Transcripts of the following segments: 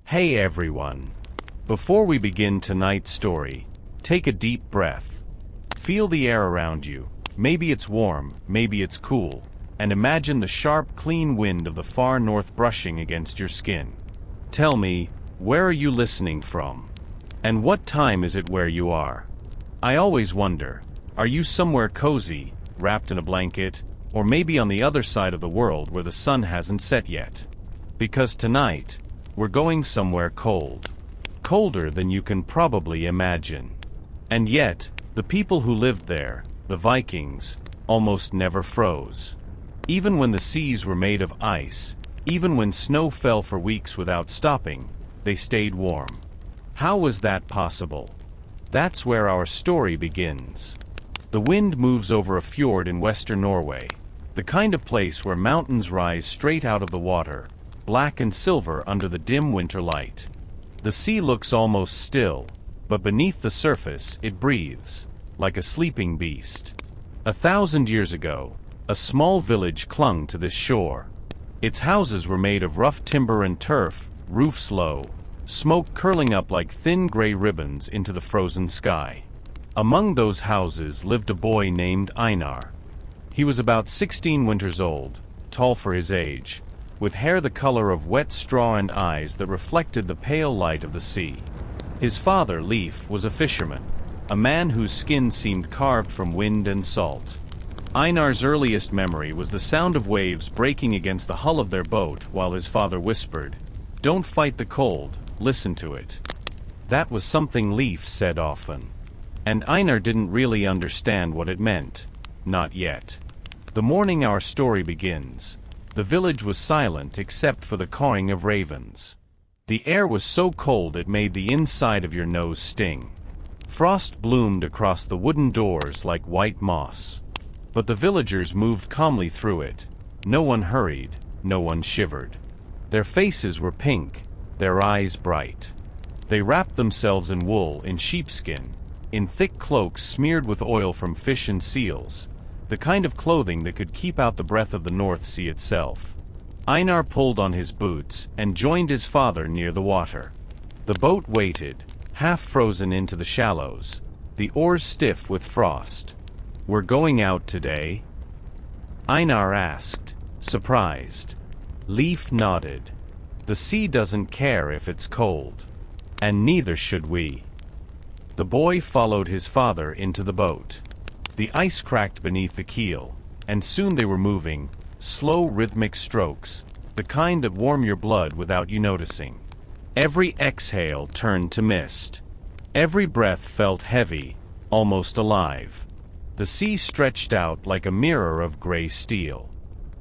Hey everyone! Before we begin tonight's story, take a deep breath. Feel the air around you. Maybe it's warm, maybe it's cool, and imagine the sharp, clean wind of the far north brushing against your skin. Tell me, where are you listening from? And what time is it where you are? I always wonder, are you somewhere cozy, wrapped in a blanket, or maybe on the other side of the world where the sun hasn't set yet? Because tonight, we're going somewhere cold. Colder than you can probably imagine. And yet, the people who lived there, the Vikings, almost never froze. Even when the seas were made of ice, even when snow fell for weeks without stopping, they stayed warm. How was that possible? That's where our story begins. The wind moves over a fjord in western Norway, the kind of place where mountains rise straight out of the water, black and silver under the dim winter light. The sea looks almost still, but beneath the surface it breathes, like a sleeping beast. 1,000 years ago, a small village clung to this shore. Its houses were made of rough timber and turf, roofs low, smoke curling up like thin gray ribbons into the frozen sky. Among those houses lived a boy named Einar. He was about 16 winters old, tall for his age, with hair the color of wet straw and eyes that reflected the pale light of the sea. His father, Leif, was a fisherman, a man whose skin seemed carved from wind and salt. Einar's earliest memory was the sound of waves breaking against the hull of their boat while his father whispered, "Don't fight the cold, listen to it." That was something Leif said often. And Einar didn't really understand what it meant. Not yet. The morning our story begins, the village was silent except for the cawing of ravens. The air was so cold it made the inside of your nose sting. Frost bloomed across the wooden doors like white moss. But the villagers moved calmly through it. No one hurried, no one shivered. Their faces were pink, their eyes bright. They wrapped themselves in wool, in sheepskin, in thick cloaks smeared with oil from fish and seals, the kind of clothing that could keep out the breath of the North Sea itself. Einar pulled on his boots and joined his father near the water. The boat waited, half frozen into the shallows, the oars stiff with frost. "We're going out today?" Einar asked, surprised. Leif nodded. "The sea doesn't care if it's cold. And neither should we." The boy followed his father into the boat. The ice cracked beneath the keel, and soon they were moving, slow rhythmic strokes, the kind that warm your blood without you noticing. Every exhale turned to mist. Every breath felt heavy, almost alive. The sea stretched out like a mirror of gray steel.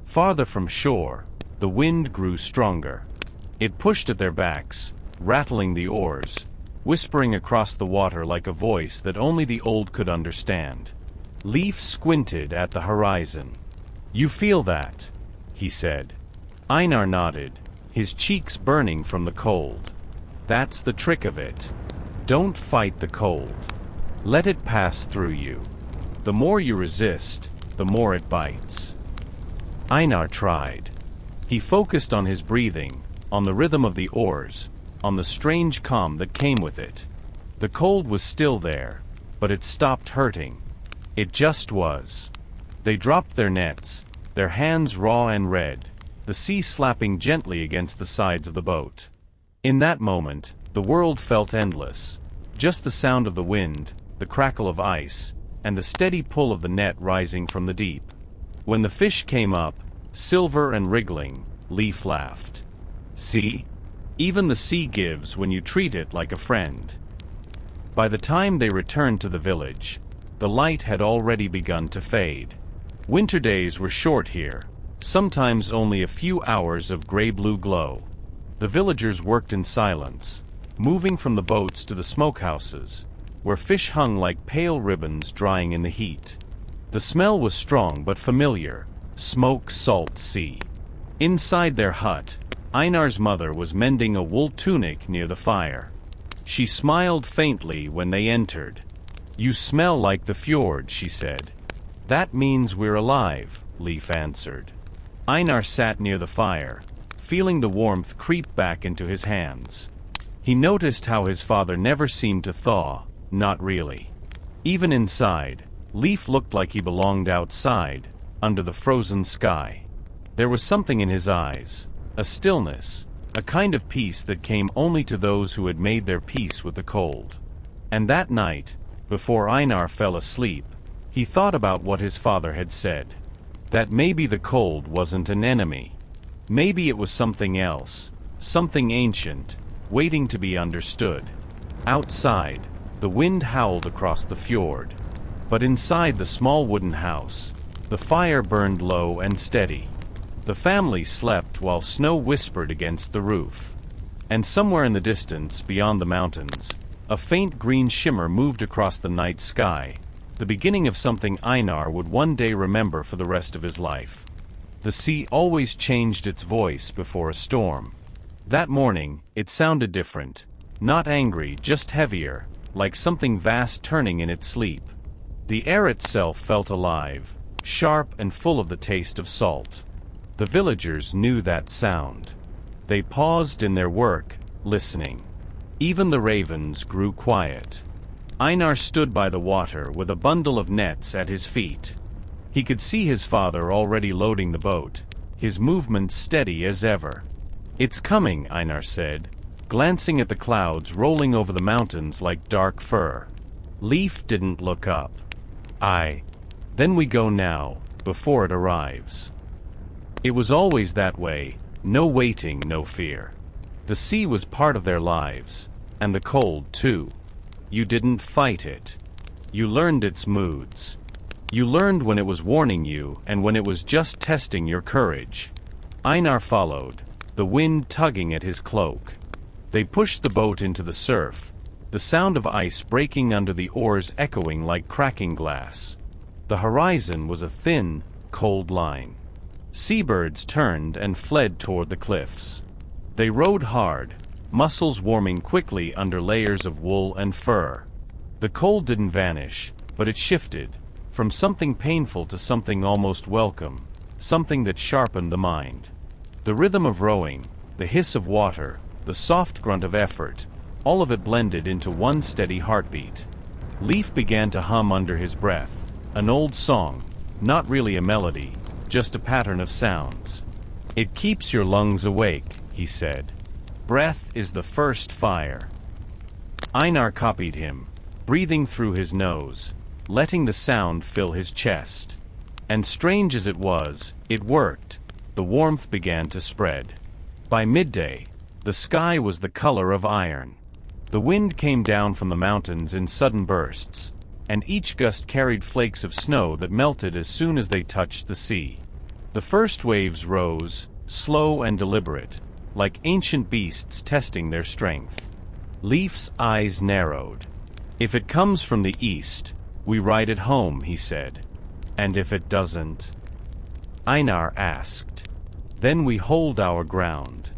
Farther from shore, the wind grew stronger. It pushed at their backs, rattling the oars, whispering across the water like a voice that only the old could understand. Leif squinted at the horizon. "You feel that?" he said. Einar nodded, his cheeks burning from the cold. "That's the trick of it. Don't fight the cold. Let it pass through you. The more you resist, the more it bites." Einar tried. He focused on his breathing, on the rhythm of the oars, on the strange calm that came with it. The cold was still there, but it stopped hurting. It just was. They dropped their nets, their hands raw and red, the sea slapping gently against the sides of the boat. In that moment, the world felt endless. Just the sound of the wind, the crackle of ice, and the steady pull of the net rising from the deep. When the fish came up, silver and wriggling, Leif laughed. "See? Even the sea gives when you treat it like a friend." By the time they returned to the village, the light had already begun to fade. Winter days were short here, sometimes only a few hours of gray-blue glow. The villagers worked in silence, moving from the boats to the smokehouses, where fish hung like pale ribbons drying in the heat. The smell was strong but familiar, smoke, salt, sea. Inside their hut, Einar's mother was mending a wool tunic near the fire. She smiled faintly when they entered. "You smell like the fjord," she said. "That means we're alive," Leif answered. Einar sat near the fire, feeling the warmth creep back into his hands. He noticed how his father never seemed to thaw, not really. Even inside, Leif looked like he belonged outside, under the frozen sky. There was something in his eyes, a stillness, a kind of peace that came only to those who had made their peace with the cold. And that night, before Einar fell asleep, he thought about what his father had said. That maybe the cold wasn't an enemy. Maybe it was something else, something ancient, waiting to be understood. Outside, the wind howled across the fjord. But inside the small wooden house, the fire burned low and steady. The family slept while snow whispered against the roof. And somewhere in the distance, beyond the mountains, a faint green shimmer moved across the night sky, the beginning of something Einar would one day remember for the rest of his life. The sea always changed its voice before a storm. That morning, it sounded different. Not angry, just heavier, like something vast turning in its sleep. The air itself felt alive, sharp and full of the taste of salt. The villagers knew that sound. They paused in their work, listening. Even the ravens grew quiet. Einar stood by the water with a bundle of nets at his feet. He could see his father already loading the boat, his movements steady as ever. "It's coming," Einar said, glancing at the clouds rolling over the mountains like dark fur. Leif didn't look up. Then we go now, before it arrives." It was always that way, no waiting, no fear. The sea was part of their lives, and the cold too. You didn't fight it. You learned its moods. You learned when it was warning you and when it was just testing your courage. Einar followed, the wind tugging at his cloak. They pushed the boat into the surf, the sound of ice breaking under the oars echoing like cracking glass. The horizon was a thin, cold line. Seabirds turned and fled toward the cliffs. They rowed hard, muscles warming quickly under layers of wool and fur. The cold didn't vanish, but it shifted, from something painful to something almost welcome, something that sharpened the mind. The rhythm of rowing, the hiss of water, the soft grunt of effort, all of it blended into one steady heartbeat. Leif began to hum under his breath, an old song, not really a melody, just a pattern of sounds. "It keeps your lungs awake," he said. "Breath is the first fire." Einar copied him, breathing through his nose, letting the sound fill his chest. And strange as it was, it worked. The warmth began to spread. By midday, the sky was the color of iron. The wind came down from the mountains in sudden bursts, and each gust carried flakes of snow that melted as soon as they touched the sea. The first waves rose, slow and deliberate, like ancient beasts testing their strength. Leif's eyes narrowed. "If it comes from the east, we ride it home," he said. "And if it doesn't?" Einar asked. "Then we hold our ground."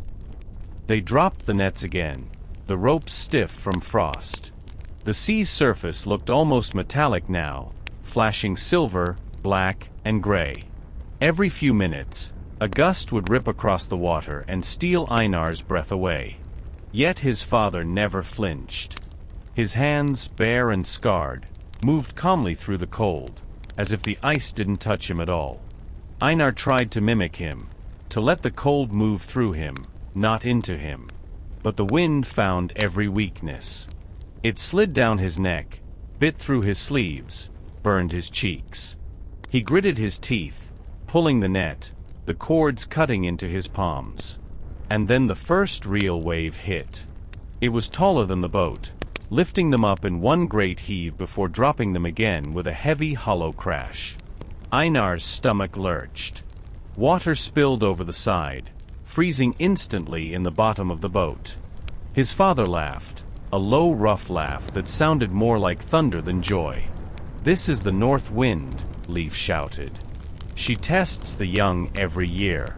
They dropped the nets again, the ropes stiff from frost. The sea's surface looked almost metallic now, flashing silver, black, and gray. Every few minutes, a gust would rip across the water and steal Einar's breath away. Yet his father never flinched. His hands, bare and scarred, moved calmly through the cold, as if the ice didn't touch him at all. Einar tried to mimic him, to let the cold move through him, not into him. But the wind found every weakness. It slid down his neck, bit through his sleeves, burned his cheeks. He gritted his teeth, pulling the net, the cords cutting into his palms. And then the first real wave hit. It was taller than the boat, lifting them up in one great heave before dropping them again with a heavy, hollow crash. Einar's stomach lurched. Water spilled over the side, freezing instantly in the bottom of the boat. His father laughed, a low, rough laugh that sounded more like thunder than joy. "This is the north wind," Leif shouted. "She tests the young every year.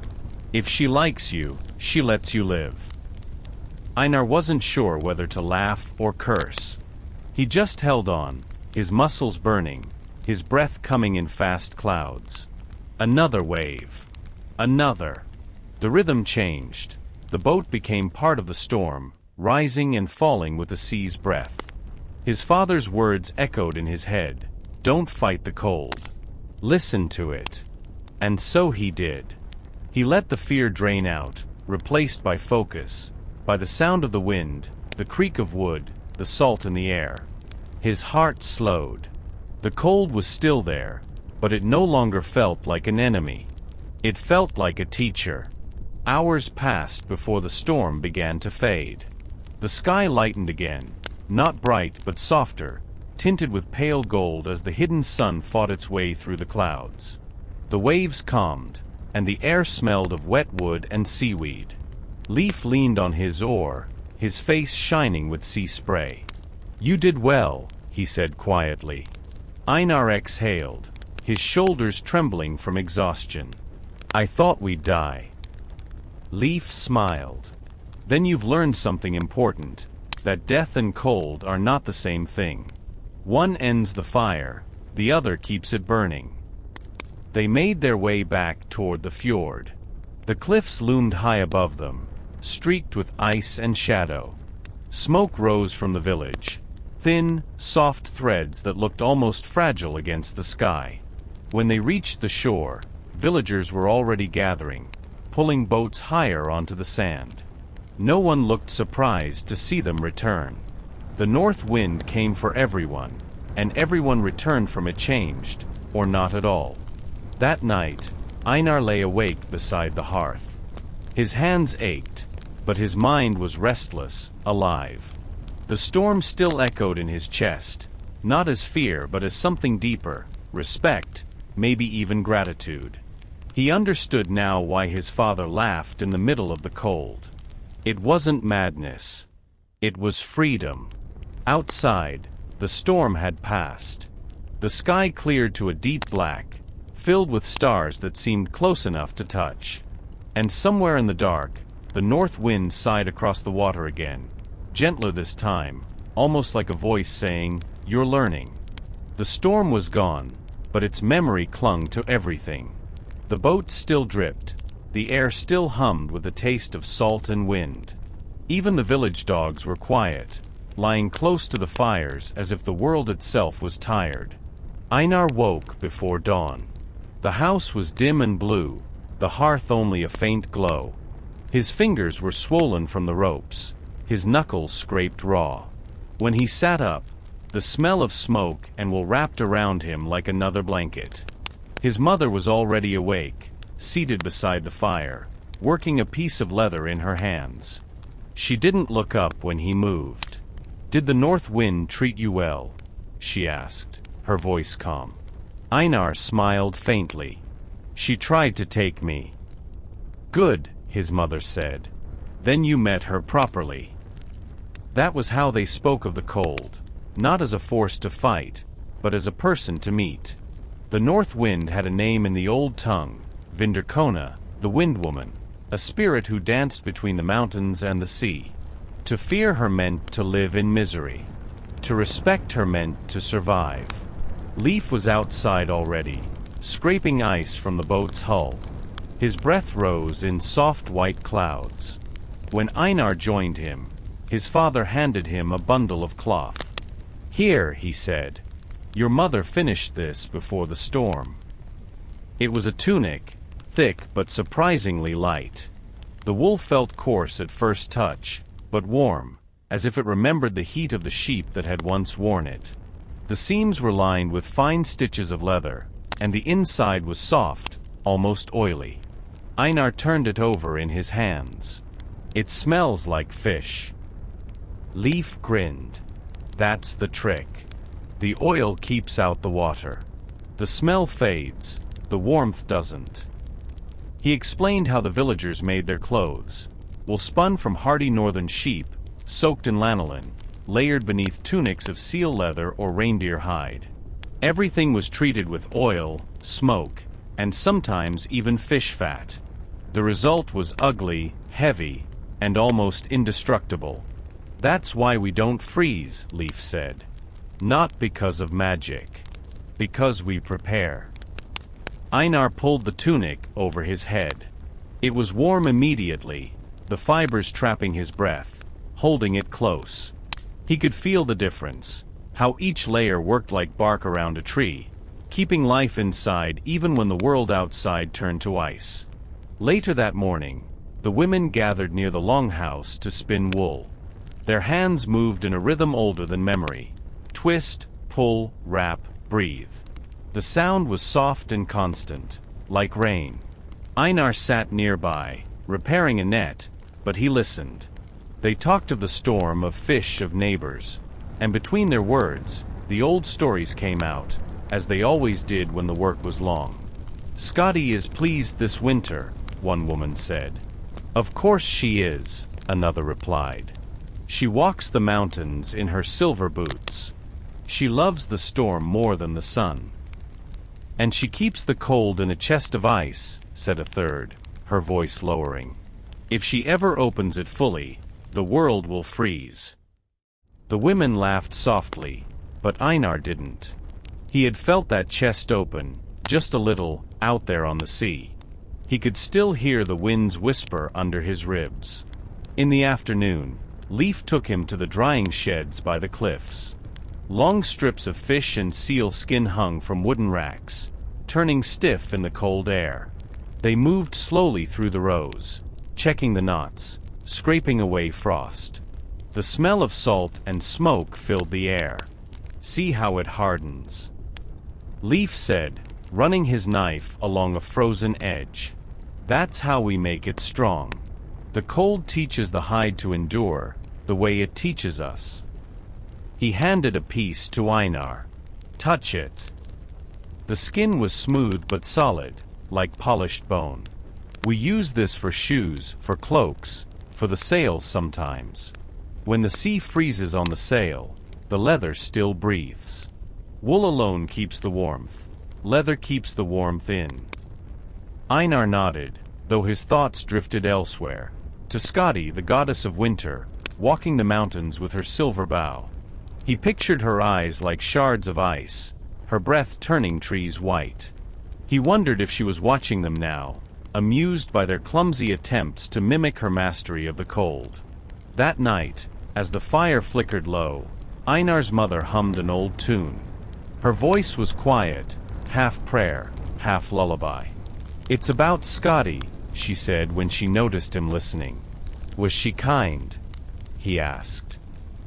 If she likes you, she lets you live." Einar wasn't sure whether to laugh or curse. He just held on, his muscles burning, his breath coming in fast clouds. Another wave. Another. The rhythm changed. The boat became part of the storm, rising and falling with the sea's breath. His father's words echoed in his head. Don't fight the cold. Listen to it. And so he did. He let the fear drain out, replaced by focus, by the sound of the wind, the creak of wood, the salt in the air. His heart slowed. The cold was still there, but it no longer felt like an enemy. It felt like a teacher. Hours passed before the storm began to fade. The sky lightened again, not bright but softer, tinted with pale gold as the hidden sun fought its way through the clouds. The waves calmed, and the air smelled of wet wood and seaweed. Leif leaned on his oar, his face shining with sea spray. You did well, he said quietly. Einar exhaled, his shoulders trembling from exhaustion. I thought we'd die. Leif smiled. Then you've learned something important, that death and cold are not the same thing. One ends the fire, the other keeps it burning. They made their way back toward the fjord. The cliffs loomed high above them, streaked with ice and shadow. Smoke rose from the village, thin, soft threads that looked almost fragile against the sky. When they reached the shore, villagers were already gathering, pulling boats higher onto the sand. No one looked surprised to see them return. The north wind came for everyone, and everyone returned from it changed, or not at all. That night, Einar lay awake beside the hearth. His hands ached, but his mind was restless, alive. The storm still echoed in his chest, not as fear but as something deeper, respect, maybe even gratitude. He understood now why his father laughed in the middle of the cold. It wasn't madness. It was freedom. Outside, the storm had passed. The sky cleared to a deep black, filled with stars that seemed close enough to touch. And somewhere in the dark, the north wind sighed across the water again, gentler this time, almost like a voice saying, "You're learning." The storm was gone, but its memory clung to everything. The boat still dripped, the air still hummed with the taste of salt and wind. Even the village dogs were quiet, lying close to the fires as if the world itself was tired. Einar woke before dawn. The house was dim and blue, the hearth only a faint glow. His fingers were swollen from the ropes, his knuckles scraped raw. When he sat up, the smell of smoke and wool wrapped around him like another blanket. His mother was already awake, seated beside the fire, working a piece of leather in her hands. She didn't look up when he moved. "Did the north wind treat you well?" she asked, her voice calm. Einar smiled faintly. "She tried to take me." "Good," his mother said. "Then you met her properly." That was how they spoke of the cold, not as a force to fight, but as a person to meet. The north wind had a name in the old tongue, Vinderkona, the wind woman, a spirit who danced between the mountains and the sea. To fear her meant to live in misery. To respect her meant to survive. Leif was outside already, scraping ice from the boat's hull. His breath rose in soft white clouds. When Einar joined him, his father handed him a bundle of cloth. "Here," he said. "Your mother finished this before the storm." It was a tunic, thick but surprisingly light. The wool felt coarse at first touch, but warm, as if it remembered the heat of the sheep that had once worn it. The seams were lined with fine stitches of leather, and the inside was soft, almost oily. Einar turned it over in his hands. "It smells like fish." Leif grinned. "That's the trick. The oil keeps out the water. The smell fades, the warmth doesn't." He explained how the villagers made their clothes. Wool spun from hardy northern sheep, soaked in lanolin, layered beneath tunics of seal leather or reindeer hide. Everything was treated with oil, smoke, and sometimes even fish fat. The result was ugly, heavy, and almost indestructible. "That's why we don't freeze," Leif said. "Not because of magic. Because we prepare." Einar pulled the tunic over his head. It was warm immediately, the fibers trapping his breath, holding it close. He could feel the difference, how each layer worked like bark around a tree, keeping life inside even when the world outside turned to ice. Later that morning, the women gathered near the longhouse to spin wool. Their hands moved in a rhythm older than memory. Twist, pull, wrap, breathe. The sound was soft and constant, like rain. Einar sat nearby, repairing a net, but he listened. They talked of the storm, of fish, of neighbors, and between their words, the old stories came out, as they always did when the work was long. "Scotty is pleased this winter," one woman said. "Of course she is," another replied. "She walks the mountains in her silver boots. She loves the storm more than the sun. And she keeps the cold in a chest of ice," said a third, her voice lowering. "If she ever opens it fully, the world will freeze." The women laughed softly, but Einar didn't. He had felt that chest open, just a little, out there on the sea. He could still hear the winds whisper under his ribs. In the afternoon, Leif took him to the drying sheds by the cliffs. Long strips of fish and seal skin hung from wooden racks, turning stiff in the cold air. They moved slowly through the rows, checking the knots, scraping away frost. The smell of salt and smoke filled the air. "See how it hardens," Leif said, running his knife along a frozen edge. "That's how we make it strong. The cold teaches the hide to endure, the way it teaches us." He handed a piece to Einar. "Touch it." The skin was smooth but solid, like polished bone. "We use this for shoes, for cloaks, for the sails sometimes. When the sea freezes on the sail, the leather still breathes. Wool alone keeps the warmth. Leather keeps the warmth in." Einar nodded, though his thoughts drifted elsewhere, to Skadi, the goddess of winter, walking the mountains with her silver bow. He pictured her eyes like shards of ice, her breath turning trees white. He wondered if she was watching them now, amused by their clumsy attempts to mimic her mastery of the cold. That night, as the fire flickered low, Einar's mother hummed an old tune. Her voice was quiet, half prayer, half lullaby. "It's about Skadi," she said when she noticed him listening. "Was she kind?" he asked.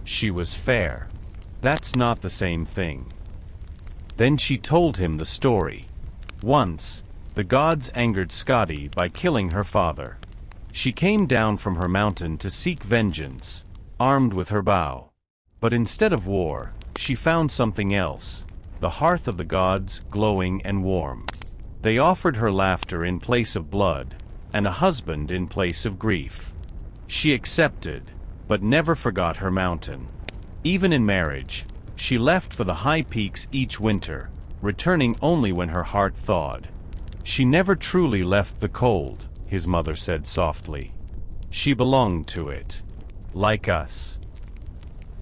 "She was fair." "That's not the same thing." Then she told him the story. Once, the gods angered Skadi by killing her father. She came down from her mountain to seek vengeance, armed with her bow. But instead of war, she found something else, the hearth of the gods, glowing and warm. They offered her laughter in place of blood, and a husband in place of grief. She accepted, but never forgot her mountain. Even in marriage, she left for the high peaks each winter, returning only when her heart thawed. "She never truly left the cold," his mother said softly. "She belonged to it. Like us."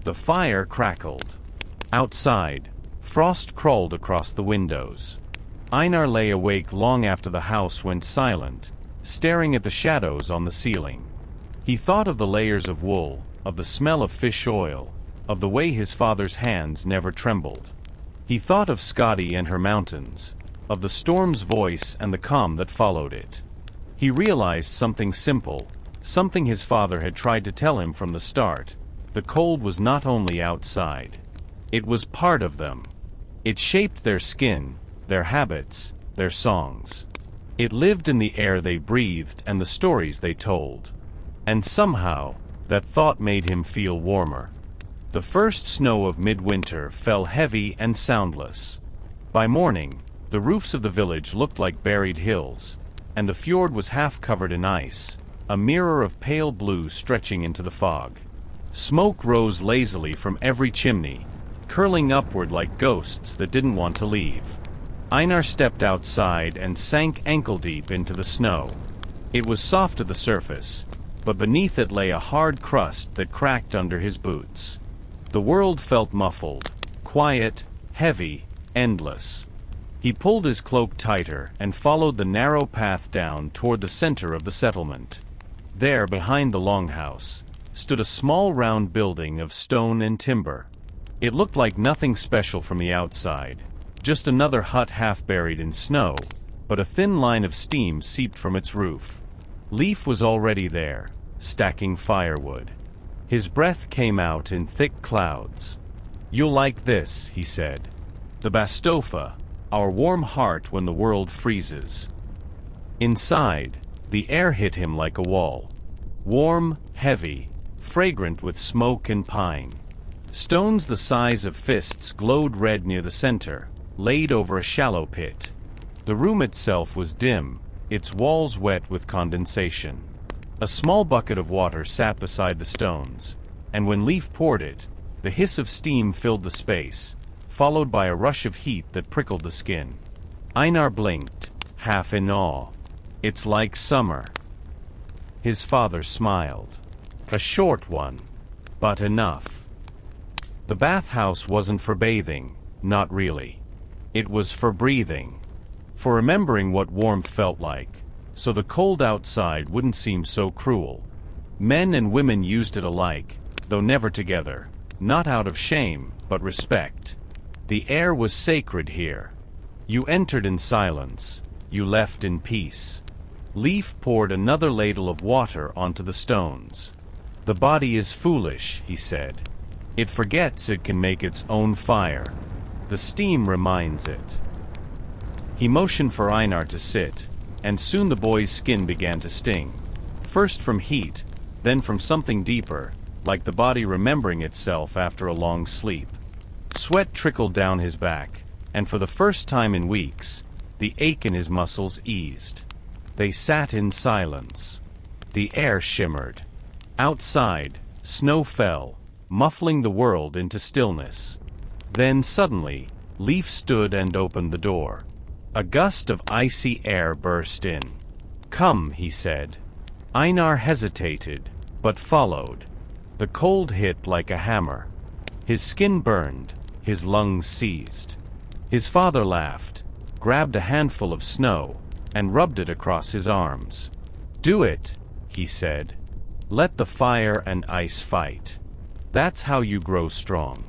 The fire crackled. Outside, frost crawled across the windows. Einar lay awake long after the house went silent, staring at the shadows on the ceiling. He thought of the layers of wool, of the smell of fish oil, of the way his father's hands never trembled. He thought of Skadi and her mountains, of the storm's voice and the calm that followed it. He realized something simple, something his father had tried to tell him from the start. The cold was not only outside. It was part of them. It shaped their skin, their habits, their songs. It lived in the air they breathed and the stories they told. And somehow, that thought made him feel warmer. The first snow of midwinter fell heavy and soundless. By morning, the roofs of the village looked like buried hills, and the fjord was half covered in ice, a mirror of pale blue stretching into the fog. Smoke rose lazily from every chimney, curling upward like ghosts that didn't want to leave. Einar stepped outside and sank ankle-deep into the snow. It was soft at the surface, but beneath it lay a hard crust that cracked under his boots. The world felt muffled, quiet, heavy, endless. He pulled his cloak tighter and followed the narrow path down toward the center of the settlement. There, behind the longhouse, stood a small round building of stone and timber. It looked like nothing special from the outside, just another hut half buried in snow, but a thin line of steam seeped from its roof. Leif was already there, stacking firewood. His breath came out in thick clouds. "You'll like this," he said. "The bathhouse, our warm heart when the world freezes." Inside, the air hit him like a wall. Warm, heavy, fragrant with smoke and pine. Stones the size of fists glowed red near the center, laid over a shallow pit. The room itself was dim, its walls wet with condensation. A small bucket of water sat beside the stones, and when Leif poured it, the hiss of steam filled the space, followed by a rush of heat that prickled the skin. Einar blinked, half in awe. "It's like summer." His father smiled. "A short one, but enough." The bathhouse wasn't for bathing, not really. It was for breathing, for remembering what warmth felt like, so the cold outside wouldn't seem so cruel. Men and women used it alike, though never together, not out of shame, but respect. The air was sacred here. You entered in silence, you left in peace. Leif poured another ladle of water onto the stones. "The body is foolish," he said. "It forgets it can make its own fire. The steam reminds it." He motioned for Einar to sit, and soon the boy's skin began to sting. First from heat, then from something deeper, like the body remembering itself after a long sleep. Sweat trickled down his back, and for the first time in weeks, the ache in his muscles eased. They sat in silence. The air shimmered. Outside, snow fell, muffling the world into stillness. Then suddenly, Leif stood and opened the door. A gust of icy air burst in. "Come," he said. Einar hesitated, but followed. The cold hit like a hammer. His skin burned, his lungs seized. His father laughed, grabbed a handful of snow, and rubbed it across his arms. "Do it," he said. "Let the fire and ice fight. That's how you grow strong."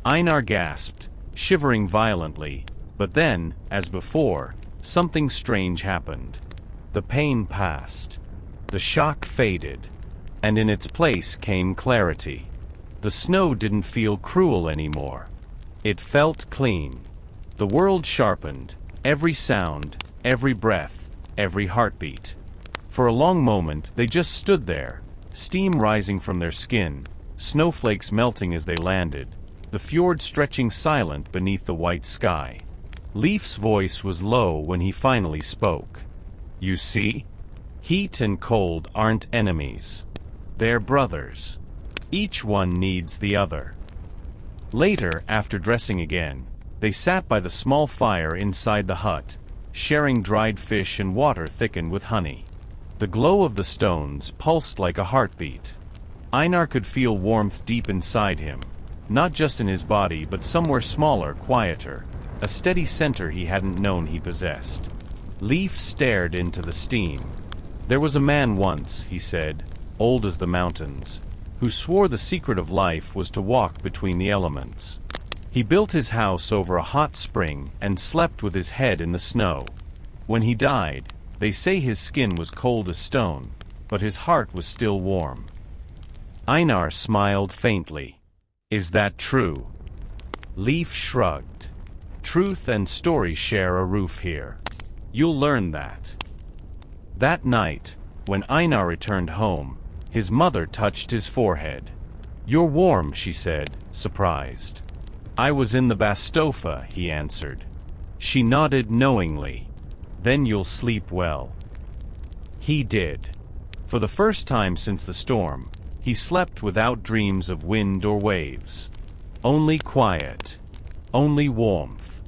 Einar gasped, shivering violently, but then, as before, something strange happened. The pain passed. The shock faded, and in its place came clarity. The snow didn't feel cruel anymore. It felt clean. The world sharpened, every sound, every breath, every heartbeat. For a long moment they just stood there, steam rising from their skin, snowflakes melting as they landed, the fjord stretching silent beneath the white sky. Leif's voice was low when he finally spoke. "You see? Heat and cold aren't enemies. They're brothers. Each one needs the other." Later, after dressing again, they sat by the small fire inside the hut, sharing dried fish and water thickened with honey. The glow of the stones pulsed like a heartbeat. Einar could feel warmth deep inside him, not just in his body but somewhere smaller, quieter, a steady center he hadn't known he possessed. Leif stared into the steam. "There was a man once," he said, "old as the mountains, who swore the secret of life was to walk between the elements. He built his house over a hot spring and slept with his head in the snow. When he died, they say his skin was cold as stone, but his heart was still warm." Einar smiled faintly. "Is that true?" Leif shrugged. "Truth and story share a roof here. You'll learn that." That night, when Einar returned home, his mother touched his forehead. "You're warm," she said, surprised. "I was in the bathhouse," he answered. She nodded knowingly. "Then you'll sleep well." He did. For the first time since the storm, he slept without dreams of wind or waves. Only quiet. Only warmth.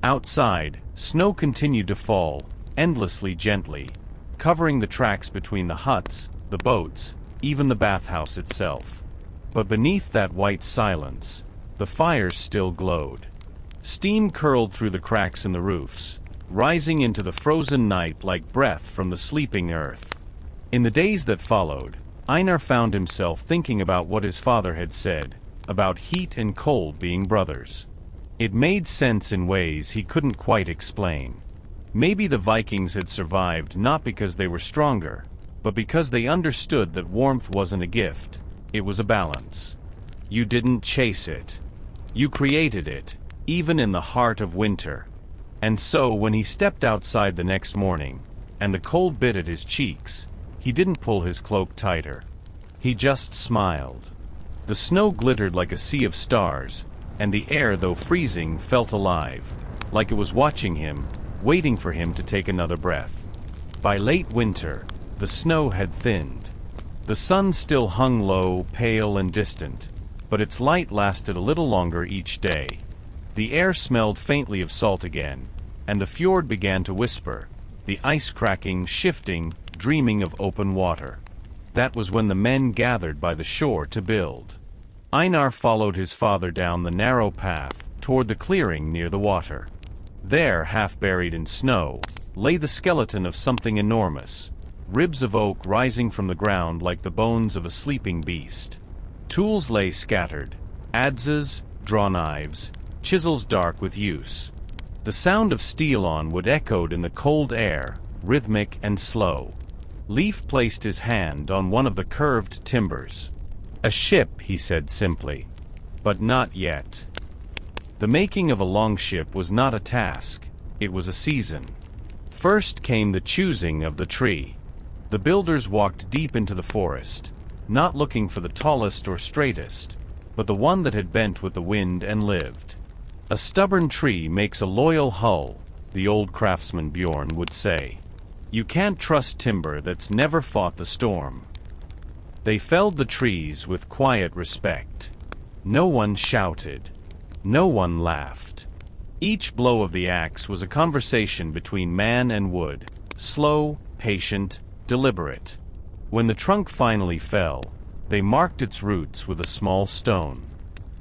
Outside, snow continued to fall, endlessly gently, covering the tracks between the huts, the boats, even the bathhouse itself. But beneath that white silence, the fires still glowed. Steam curled through the cracks in the roofs, rising into the frozen night like breath from the sleeping earth. In the days that followed, Einar found himself thinking about what his father had said, about heat and cold being brothers. It made sense in ways he couldn't quite explain. Maybe the Vikings had survived not because they were stronger, but because they understood that warmth wasn't a gift, it was a balance. You didn't chase it. You created it, even in the heart of winter. And so when he stepped outside the next morning, and the cold bit at his cheeks, he didn't pull his cloak tighter. He just smiled. The snow glittered like a sea of stars, and the air, though freezing, felt alive, like it was watching him, waiting for him to take another breath. By late winter, the snow had thinned. The sun still hung low, pale and distant, but its light lasted a little longer each day. The air smelled faintly of salt again, and the fjord began to whisper, the ice cracking, shifting, dreaming of open water. That was when the men gathered by the shore to build. Einar followed his father down the narrow path toward the clearing near the water. There, half buried in snow, lay the skeleton of something enormous, ribs of oak rising from the ground like the bones of a sleeping beast. Tools lay scattered, adzes, draw knives, chisels dark with use. The sound of steel on wood echoed in the cold air, rhythmic and slow. Leif placed his hand on one of the curved timbers. "A ship," he said simply. "But not yet." The making of a longship was not a task, it was a season. First came the choosing of the tree. The builders walked deep into the forest, not looking for the tallest or straightest, but the one that had bent with the wind and lived. A stubborn tree makes a loyal hull, the old craftsman Bjorn would say. You can't trust timber that's never fought the storm. They felled the trees with quiet respect. No one shouted. No one laughed. Each blow of the axe was a conversation between man and wood, slow, patient, deliberate. When the trunk finally fell, they marked its roots with a small stone.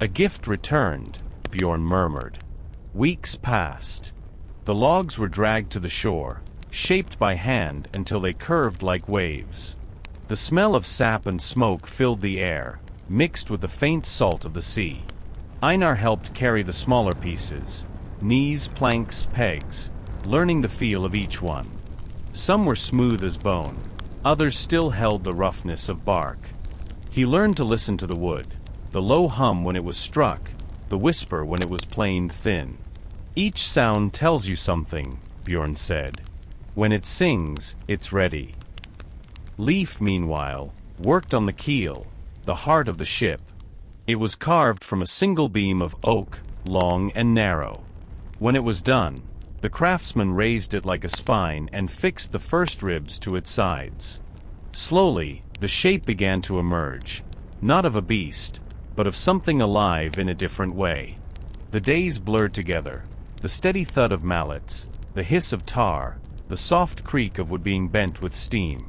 "A gift returned," Bjorn murmured. Weeks passed. The logs were dragged to the shore, shaped by hand until they curved like waves. The smell of sap and smoke filled the air, mixed with the faint salt of the sea. Einar helped carry the smaller pieces, knees, planks, pegs, learning the feel of each one. Some were smooth as bone, others still held the roughness of bark. He learned to listen to the wood, the low hum when it was struck, the whisper when it was planed thin. "Each sound tells you something," Bjorn said. "When it sings, it's ready." Leif, meanwhile, worked on the keel, the heart of the ship. It was carved from a single beam of oak, long and narrow. When it was done, the craftsman raised it like a spine and fixed the first ribs to its sides. Slowly, the shape began to emerge, not of a beast, but of something alive in a different way. The days blurred together, the steady thud of mallets, the hiss of tar, the soft creak of wood being bent with steam.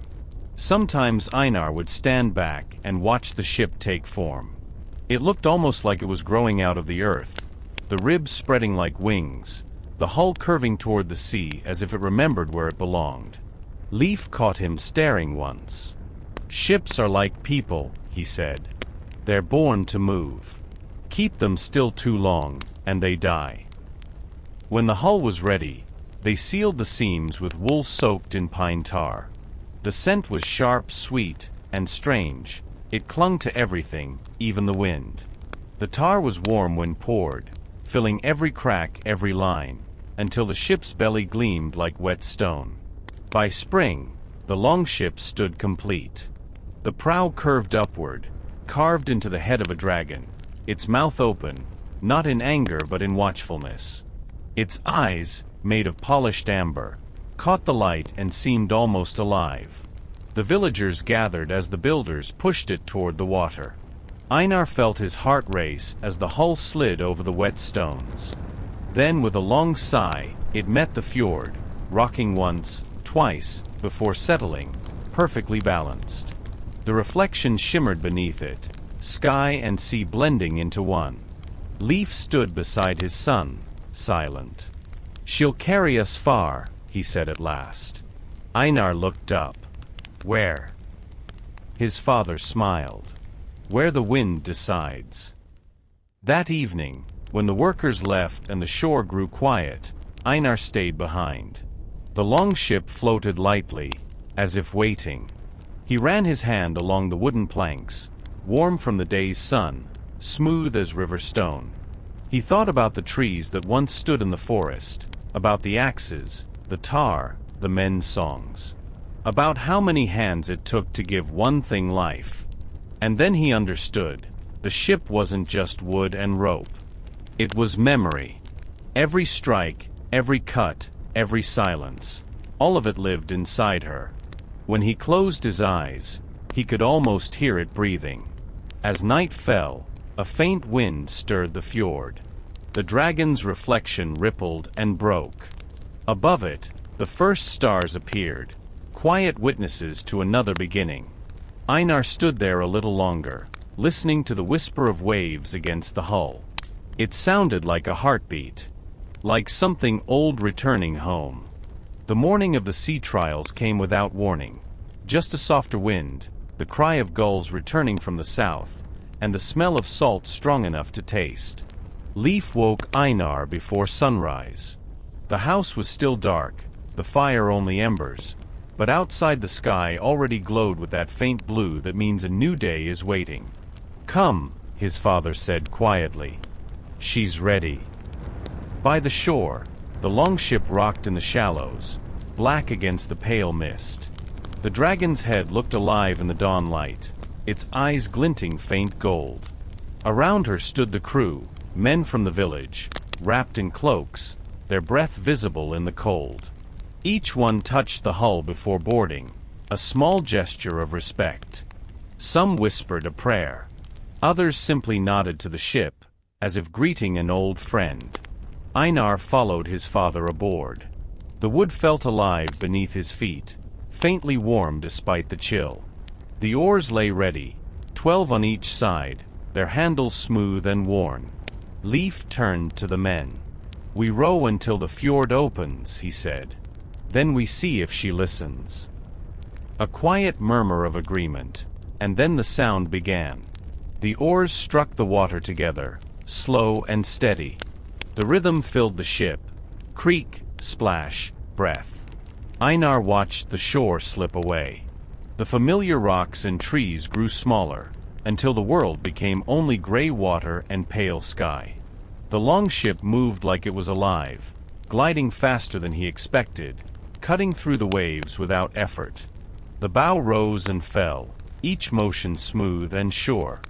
Sometimes Einar would stand back and watch the ship take form. It looked almost like it was growing out of the earth, the ribs spreading like wings, the hull curving toward the sea as if it remembered where it belonged. Leif caught him staring once. "Ships are like people," he said. "They're born to move. Keep them still too long, and they die." When the hull was ready, they sealed the seams with wool soaked in pine tar. The scent was sharp, sweet, and strange. It clung to everything, even the wind. The tar was warm when poured, filling every crack, every line, until the ship's belly gleamed like wet stone. By spring, the longship stood complete. The prow curved upward, carved into the head of a dragon, its mouth open, not in anger but in watchfulness. Its eyes, made of polished amber, caught the light and seemed almost alive. The villagers gathered as the builders pushed it toward the water. Einar felt his heart race as the hull slid over the wet stones. Then, with a long sigh, it met the fjord, rocking once, twice, before settling, perfectly balanced. The reflection shimmered beneath it, sky and sea blending into one. Leif stood beside his son, silent. "She'll carry us far," he said at last. Einar looked up. "Where?" His father smiled. "Where the wind decides." That evening, when the workers left and the shore grew quiet, Einar stayed behind. The longship floated lightly, as if waiting. He ran his hand along the wooden planks, warm from the day's sun, smooth as river stone. He thought about the trees that once stood in the forest, about the axes, the tar, the men's songs, about how many hands it took to give one thing life. And then he understood. The ship wasn't just wood and rope. It was memory. Every strike, every cut, every silence, all of it lived inside her. When he closed his eyes, he could almost hear it breathing. As night fell, a faint wind stirred the fjord. The dragon's reflection rippled and broke. Above it, the first stars appeared, quiet witnesses to another beginning. Einar stood there a little longer, listening to the whisper of waves against the hull. It sounded like a heartbeat, like something old returning home. The morning of the sea trials came without warning. Just a softer wind, the cry of gulls returning from the south, and the smell of salt strong enough to taste. Leif woke Einar before sunrise. The house was still dark, the fire only embers, but outside the sky already glowed with that faint blue that means a new day is waiting. "Come," his father said quietly. "She's ready." By the shore, the longship rocked in the shallows, black against the pale mist. The dragon's head looked alive in the dawn light, its eyes glinting faint gold. Around her stood the crew, men from the village, wrapped in cloaks, their breath visible in the cold. Each one touched the hull before boarding, a small gesture of respect. Some whispered a prayer. Others simply nodded to the ship, as if greeting an old friend. Einar followed his father aboard. The wood felt alive beneath his feet, faintly warm despite the chill. The oars lay ready, 12 on each side, their handles smooth and worn. Leif turned to the men. "We row until the fjord opens," he said. "Then we see if she listens." A quiet murmur of agreement, and then the sound began. The oars struck the water together, slow and steady. The rhythm filled the ship. Creak, splash, breath. Einar watched the shore slip away. The familiar rocks and trees grew smaller, until the world became only gray water and pale sky. The longship moved like it was alive, gliding faster than he expected, cutting through the waves without effort. The bow rose and fell, each motion smooth and sure.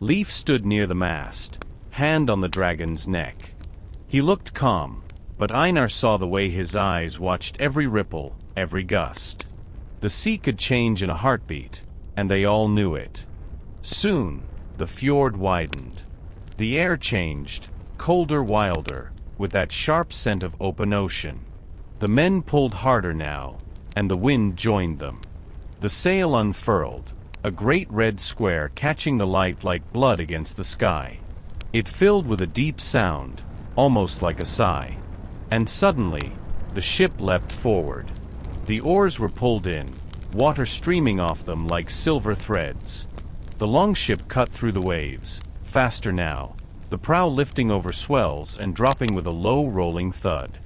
Leif stood near the mast, hand on the dragon's neck. He looked calm, but Einar saw the way his eyes watched every ripple, every gust. The sea could change in a heartbeat, and they all knew it. Soon, the fjord widened. The air changed, colder, wilder, with that sharp scent of open ocean. The men pulled harder now, and the wind joined them. The sail unfurled, a great red square catching the light like blood against the sky. It filled with a deep sound, almost like a sigh. And suddenly, the ship leapt forward. The oars were pulled in, water streaming off them like silver threads. The longship cut through the waves, faster now, the prow lifting over swells and dropping with a low rolling thud.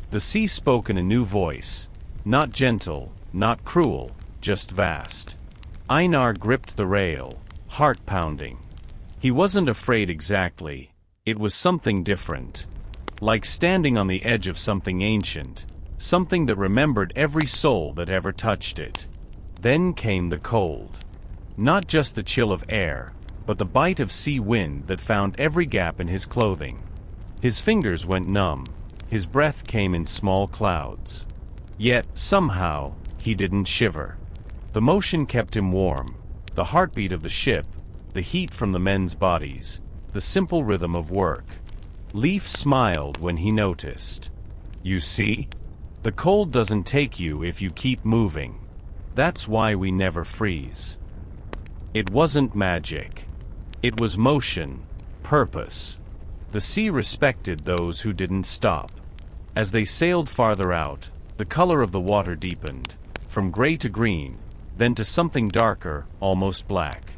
The sea spoke in a new voice, not gentle, not cruel, just vast. Einar gripped the rail, heart pounding. He wasn't afraid exactly, it was something different. Like standing on the edge of something ancient, something that remembered every soul that ever touched it. Then came the cold. Not just the chill of air, but the bite of sea wind that found every gap in his clothing. His fingers went numb, his breath came in small clouds. Yet, somehow, he didn't shiver. The motion kept him warm, the heartbeat of the ship, the heat from the men's bodies, the simple rhythm of work. Leif smiled when he noticed. "You see? The cold doesn't take you if you keep moving. That's why we never freeze." It wasn't magic. It was motion, purpose. The sea respected those who didn't stop. As they sailed farther out, the color of the water deepened, from gray to green, then to something darker, almost black.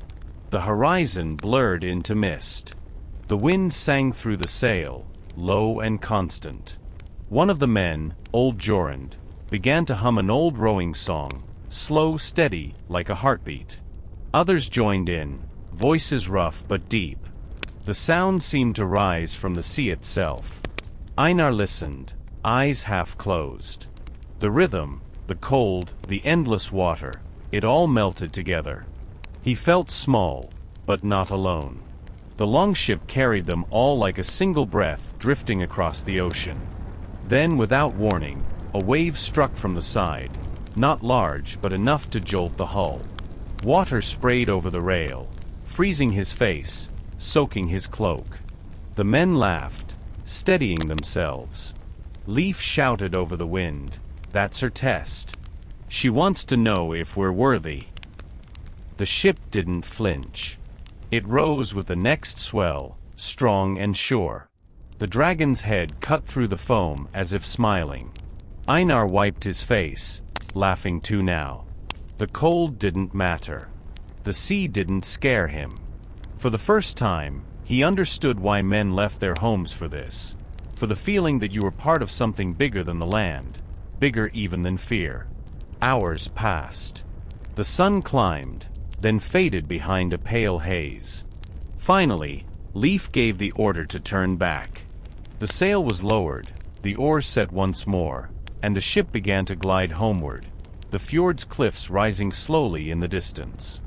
The horizon blurred into mist. The wind sang through the sail, low and constant. One of the men, old Jorund, began to hum an old rowing song, slow, steady, like a heartbeat. Others joined in, voices rough but deep. The sound seemed to rise from the sea itself. Einar listened, eyes half closed. The rhythm, the cold, the endless water, it all melted together. He felt small, but not alone. The longship carried them all like a single breath drifting across the ocean. Then, without warning, a wave struck from the side, not large but enough to jolt the hull. Water sprayed over the rail, freezing his face, soaking his cloak. The men laughed, steadying themselves. Leif shouted over the wind, "That's her test. She wants to know if we're worthy." The ship didn't flinch. It rose with the next swell, strong and sure. The dragon's head cut through the foam as if smiling. Einar wiped his face, laughing too now. The cold didn't matter. The sea didn't scare him. For the first time, he understood why men left their homes for this. For the feeling that you were part of something bigger than the land, bigger even than fear. Hours passed. The sun climbed, then faded behind a pale haze. Finally, Leif gave the order to turn back. The sail was lowered, the oars set once more, and the ship began to glide homeward, the fjord's cliffs rising slowly in the distance.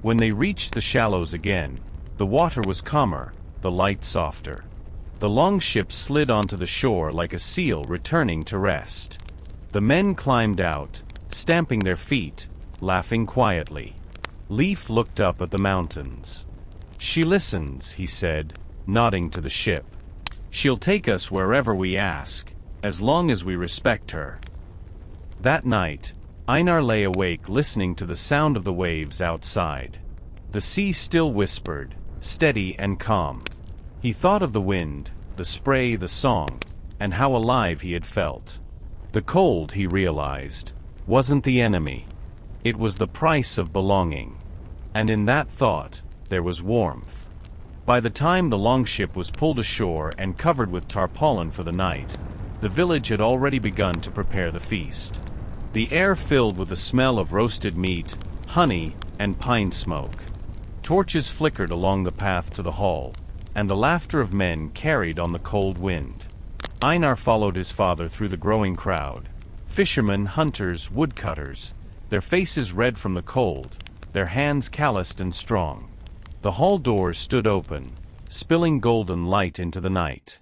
When they reached the shallows again, the water was calmer, the light softer. The longship slid onto the shore like a seal returning to rest. The men climbed out, stamping their feet, laughing quietly. Leif looked up at the mountains. "She listens," he said, nodding to the ship. "She'll take us wherever we ask, as long as we respect her." That night, Einar lay awake listening to the sound of the waves outside. The sea still whispered, steady and calm. He thought of the wind, the spray, the song, and how alive he had felt. The cold, he realized, wasn't the enemy. It was the price of belonging. And in that thought, there was warmth. By the time the longship was pulled ashore and covered with tarpaulin for the night, the village had already begun to prepare the feast. The air filled with the smell of roasted meat, honey, and pine smoke. Torches flickered along the path to the hall, and the laughter of men carried on the cold wind. Einar followed his father through the growing crowd. Fishermen, hunters, woodcutters, their faces red from the cold, their hands calloused and strong. The hall doors stood open, spilling golden light into the night.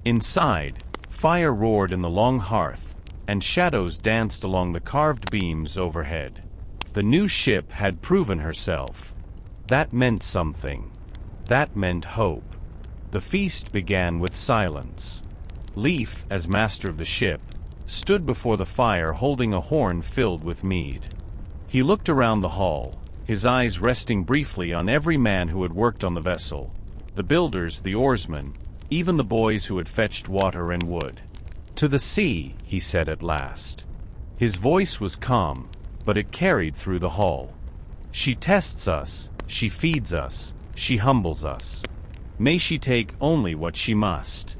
Inside, fire roared in the long hearth, and shadows danced along the carved beams overhead. The new ship had proven herself. That meant something. That meant hope. The feast began with silence. Leif, as master of the ship, stood before the fire holding a horn filled with mead. He looked around the hall, his eyes resting briefly on every man who had worked on the vessel, the builders, the oarsmen, even the boys who had fetched water and wood. "To the sea," he said at last. His voice was calm, but it carried through the hall. "She tests us, she feeds us, she humbles us. May she take only what she must."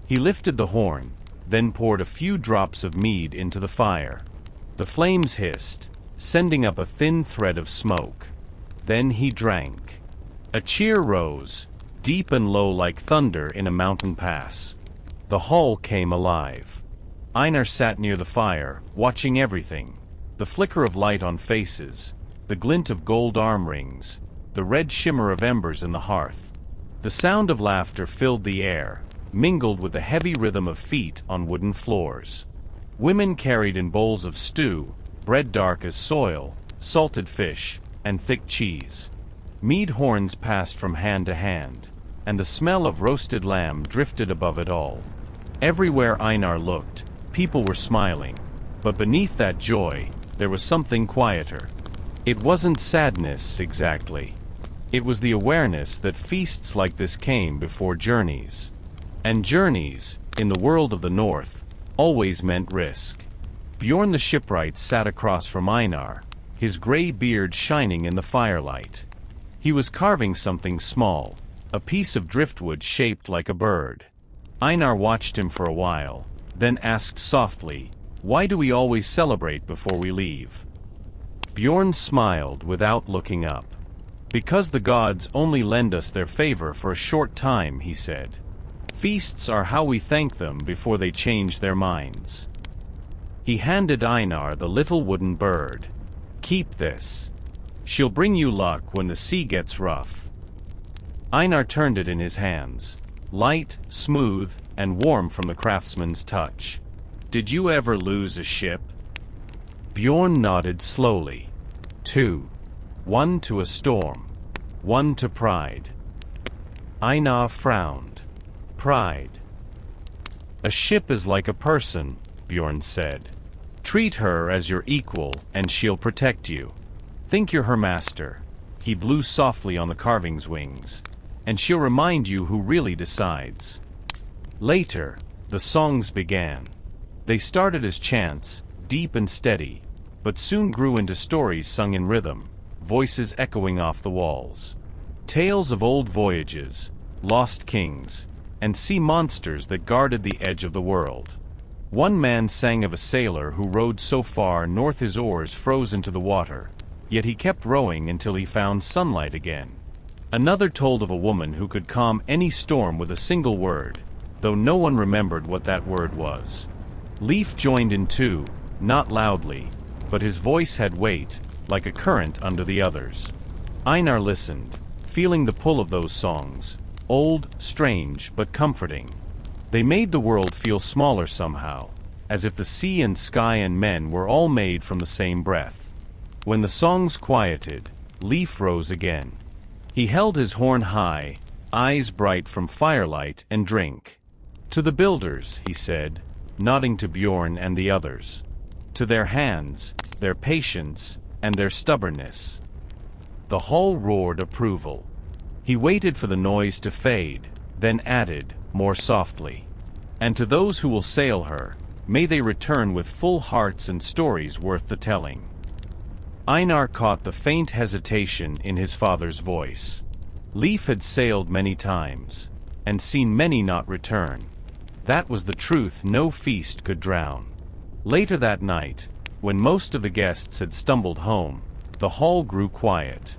He lifted the horn, then poured a few drops of mead into the fire. The flames hissed, sending up a thin thread of smoke. Then he drank. A cheer rose, deep and low like thunder in a mountain pass. The hall came alive. Einar sat near the fire, watching everything. The flicker of light on faces, the glint of gold arm rings, the red shimmer of embers in the hearth. The sound of laughter filled the air, mingled with the heavy rhythm of feet on wooden floors. Women carried in bowls of stew, bread dark as soil, salted fish, and thick cheese. Mead horns passed from hand to hand, and the smell of roasted lamb drifted above it all. Everywhere Einar looked, people were smiling, but beneath that joy, there was something quieter. It wasn't sadness exactly. It was the awareness that feasts like this came before journeys. And journeys, in the world of the north, always meant risk. Bjorn the shipwright sat across from Einar, his gray beard shining in the firelight. He was carving something small, a piece of driftwood shaped like a bird. Einar watched him for a while, then asked softly, "Why do we always celebrate before we leave?" Bjorn smiled without looking up. "Because the gods only lend us their favor for a short time," he said. "Feasts are how we thank them before they change their minds." He handed Einar the little wooden bird. "Keep this. She'll bring you luck when the sea gets rough." Einar turned it in his hands, light, smooth, and warm from the craftsman's touch. "Did you ever lose a ship?" Bjorn nodded slowly. "Two. One to a storm. One to pride." Einar frowned. "Pride." "A ship is like a person," Bjorn said. "Treat her as your equal, and she'll protect you. Think you're her master." He blew softly on the carving's wings. "And she'll remind you who really decides." Later, the songs began. They started as chants, deep and steady, but soon grew into stories sung in rhythm, voices echoing off the walls. Tales of old voyages, lost kings, and sea monsters that guarded the edge of the world. One man sang of a sailor who rowed so far north his oars froze into the water, yet he kept rowing until he found sunlight again. Another told of a woman who could calm any storm with a single word, though no one remembered what that word was. Leif joined in too, not loudly, but his voice had weight, like a current under the others. Einar listened, feeling the pull of those songs, old, strange, but comforting. They made the world feel smaller somehow, as if the sea and sky and men were all made from the same breath. When the songs quieted, Leif rose again. He held his horn high, eyes bright from firelight and drink. "To the builders," he said, nodding to Bjorn and the others. "To their hands, their patience, and their stubbornness." The hall roared approval. He waited for the noise to fade, then added, more softly, "And to those who will sail her, may they return with full hearts and stories worth the telling." Einar caught the faint hesitation in his father's voice. Leif had sailed many times, and seen many not return. That was the truth no feast could drown. Later that night, when most of the guests had stumbled home, the hall grew quiet.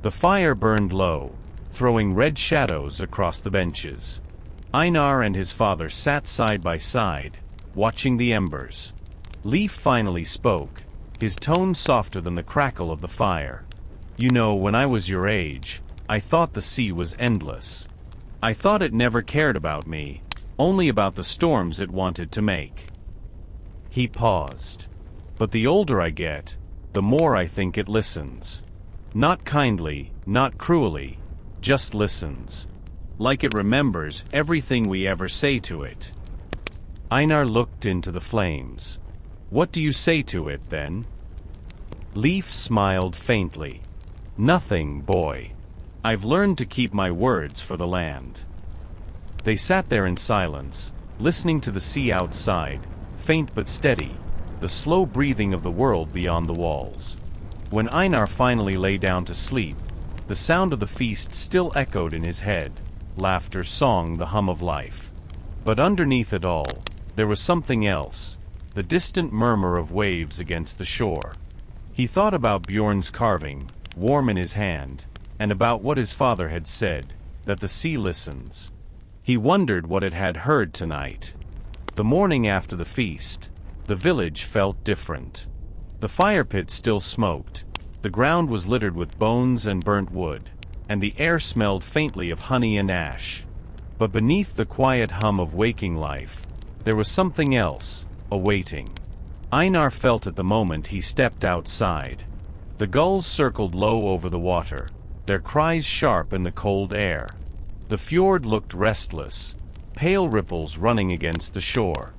The fire burned low, throwing red shadows across the benches. Einar and his father sat side by side, watching the embers. Leif finally spoke, his tone softer than the crackle of the fire. "You know, when I was your age, I thought the sea was endless. I thought it never cared about me, only about the storms it wanted to make." He paused. "But the older I get, the more I think it listens. Not kindly, not cruelly, just listens. Like it remembers everything we ever say to it." Einar looked into the flames. "What do you say to it, then?" Leif smiled faintly. "Nothing, boy. I've learned to keep my words for the land." They sat there in silence, listening to the sea outside, faint but steady, the slow breathing of the world beyond the walls. When Einar finally lay down to sleep, the sound of the feast still echoed in his head, laughter, song, the hum of life. But underneath it all, there was something else, the distant murmur of waves against the shore. He thought about Bjorn's carving, warm in his hand, and about what his father had said, that the sea listens. He wondered what it had heard tonight. The morning after the feast, the village felt different. The fire pit still smoked, the ground was littered with bones and burnt wood, and the air smelled faintly of honey and ash. But beneath the quiet hum of waking life, there was something else, awaiting. Einar felt it the moment he stepped outside. The gulls circled low over the water, their cries sharp in the cold air. The fjord looked restless, pale ripples running against the shore.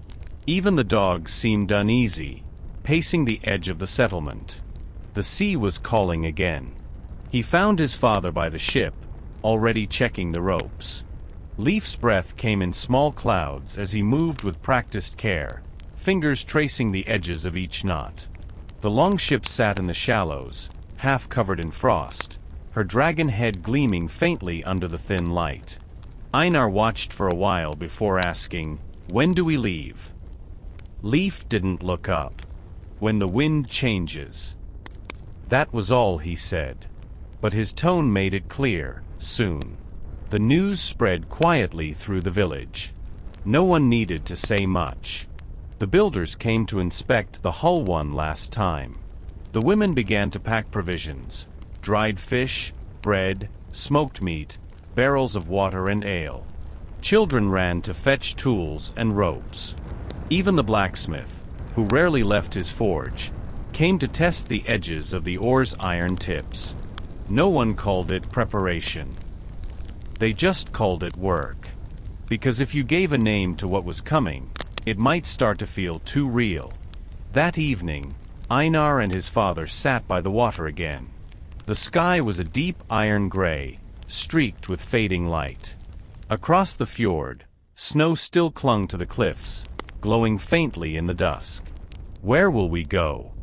Even the dogs seemed uneasy, pacing the edge of the settlement. The sea was calling again. He found his father by the ship, already checking the ropes. Leif's breath came in small clouds as he moved with practiced care, fingers tracing the edges of each knot. The longship sat in the shallows, half covered in frost, her dragon head gleaming faintly under the thin light. Einar watched for a while before asking, "When do we leave?" Leif didn't look up. "When the wind changes." That was all he said. But his tone made it clear, soon. The news spread quietly through the village. No one needed to say much. The builders came to inspect the hull one last time. The women began to pack provisions: dried fish, bread, smoked meat, barrels of water and ale. Children ran to fetch tools and ropes. Even the blacksmith, who rarely left his forge, came to test the edges of the oar's iron tips. No one called it preparation. They just called it work. Because if you gave a name to what was coming, it might start to feel too real. That evening, Einar and his father sat by the water again. The sky was a deep iron gray, streaked with fading light. Across the fjord, snow still clung to the cliffs, glowing faintly in the dusk. "Where will we go?"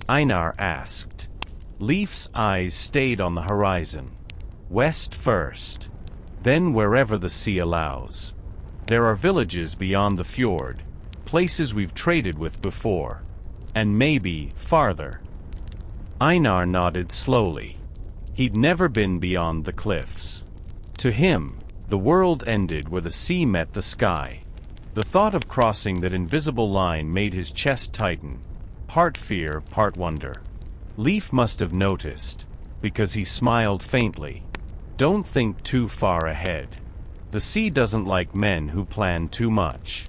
Einar asked. Leif's eyes stayed on the horizon. "West first. Then wherever the sea allows. There are villages beyond the fjord, places we've traded with before. And maybe farther." Einar nodded slowly. He'd never been beyond the cliffs. To him, the world ended where the sea met the sky. The thought of crossing that invisible line made his chest tighten, part fear, part wonder. Leif must have noticed, because he smiled faintly. "Don't think too far ahead. The sea doesn't like men who plan too much.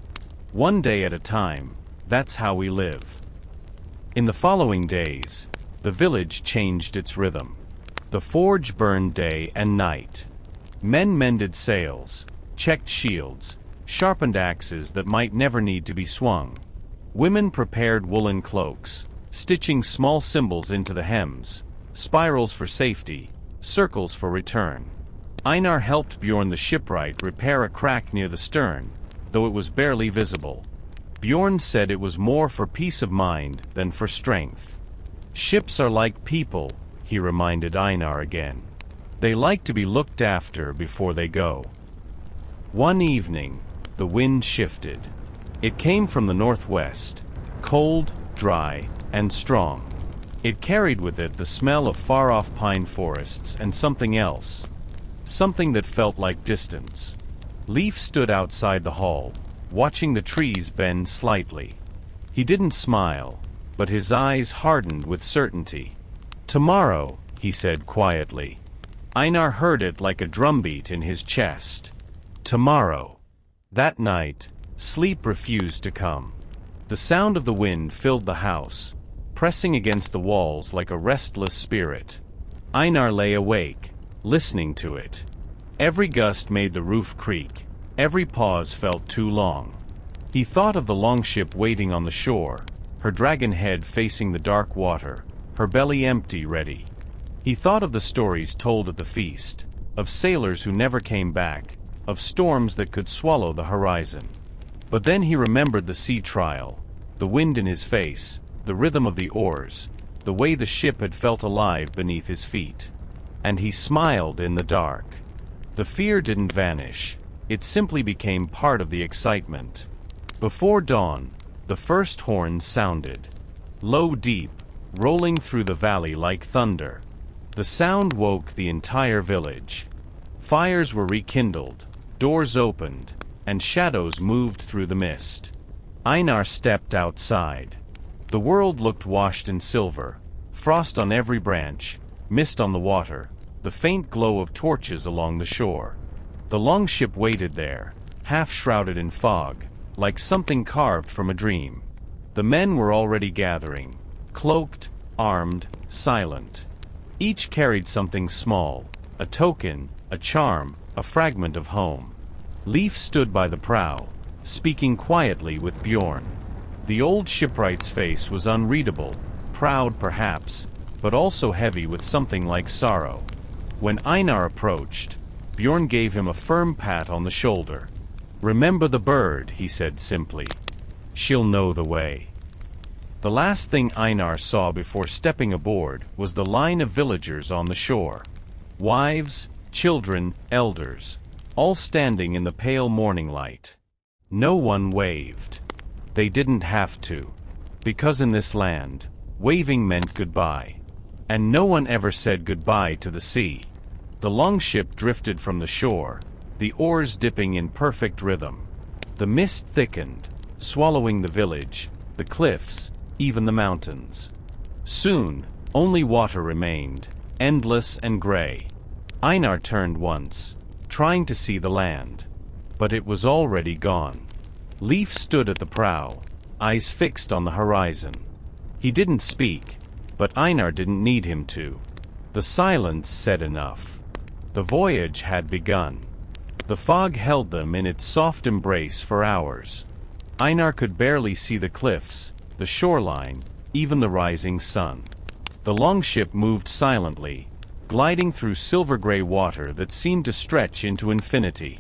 One day at a time, that's how we live." In the following days, the village changed its rhythm. The forge burned day and night. Men mended sails, checked shields, sharpened axes that might never need to be swung. Women prepared woolen cloaks, stitching small symbols into the hems, spirals for safety, circles for return. Einar helped Bjorn the shipwright repair a crack near the stern, though it was barely visible. Bjorn said it was more for peace of mind than for strength. "Ships are like people," he reminded Einar again. "They like to be looked after before they go." One evening, the wind shifted. It came from the northwest, cold, dry, and strong. It carried with it the smell of far-off pine forests and something else. Something that felt like distance. Leif stood outside the hall, watching the trees bend slightly. He didn't smile, but his eyes hardened with certainty. "Tomorrow," he said quietly. Einar heard it like a drumbeat in his chest. Tomorrow. That night, sleep refused to come. The sound of the wind filled the house, pressing against the walls like a restless spirit. Einar lay awake, listening to it. Every gust made the roof creak. Every pause felt too long. He thought of the longship waiting on the shore, her dragon head facing the dark water, her belly empty, ready. He thought of the stories told at the feast, of sailors who never came back, of storms that could swallow the horizon. But then he remembered the sea trial, the wind in his face, the rhythm of the oars, the way the ship had felt alive beneath his feet. And he smiled in the dark. The fear didn't vanish, it simply became part of the excitement. Before dawn, the first horn sounded. Low, deep, rolling through the valley like thunder. The sound woke the entire village. Fires were rekindled, doors opened, and shadows moved through the mist. Einar stepped outside. The world looked washed in silver, frost on every branch, mist on the water, the faint glow of torches along the shore. The longship waited there, half shrouded in fog, like something carved from a dream. The men were already gathering, cloaked, armed, silent. Each carried something small, a token, a charm, a fragment of home. Leif stood by the prow, speaking quietly with Bjorn. The old shipwright's face was unreadable, proud perhaps, but also heavy with something like sorrow. When Einar approached, Bjorn gave him a firm pat on the shoulder. "Remember the bird," he said simply. "She'll know the way." The last thing Einar saw before stepping aboard was the line of villagers on the shore. Wives, children, elders, all standing in the pale morning light. No one waved. They didn't have to. Because in this land, waving meant goodbye. And no one ever said goodbye to the sea. The longship drifted from the shore, the oars dipping in perfect rhythm. The mist thickened, swallowing the village, the cliffs, even the mountains. Soon, only water remained, endless and gray. Einar turned once, trying to see the land. But it was already gone. Leif stood at the prow, eyes fixed on the horizon. He didn't speak, but Einar didn't need him to. The silence said enough. The voyage had begun. The fog held them in its soft embrace for hours. Einar could barely see the cliffs, the shoreline, even the rising sun. The longship moved silently, gliding through silver-gray water that seemed to stretch into infinity.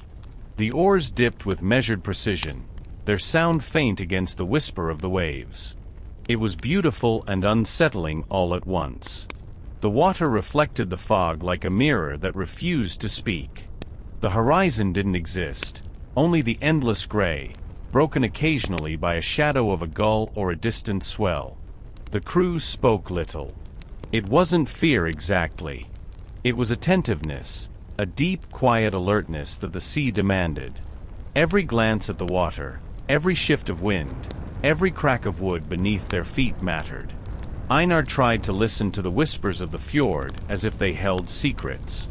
The oars dipped with measured precision, their sound faint against the whisper of the waves. It was beautiful and unsettling all at once. The water reflected the fog like a mirror that refused to speak. The horizon didn't exist, only the endless gray, broken occasionally by a shadow of a gull or a distant swell. The crew spoke little. It wasn't fear exactly. It was attentiveness, a deep, quiet alertness that the sea demanded. Every glance at the water, every shift of wind, every crack of wood beneath their feet mattered. Einar tried to listen to the whispers of the fjord as if they held secrets.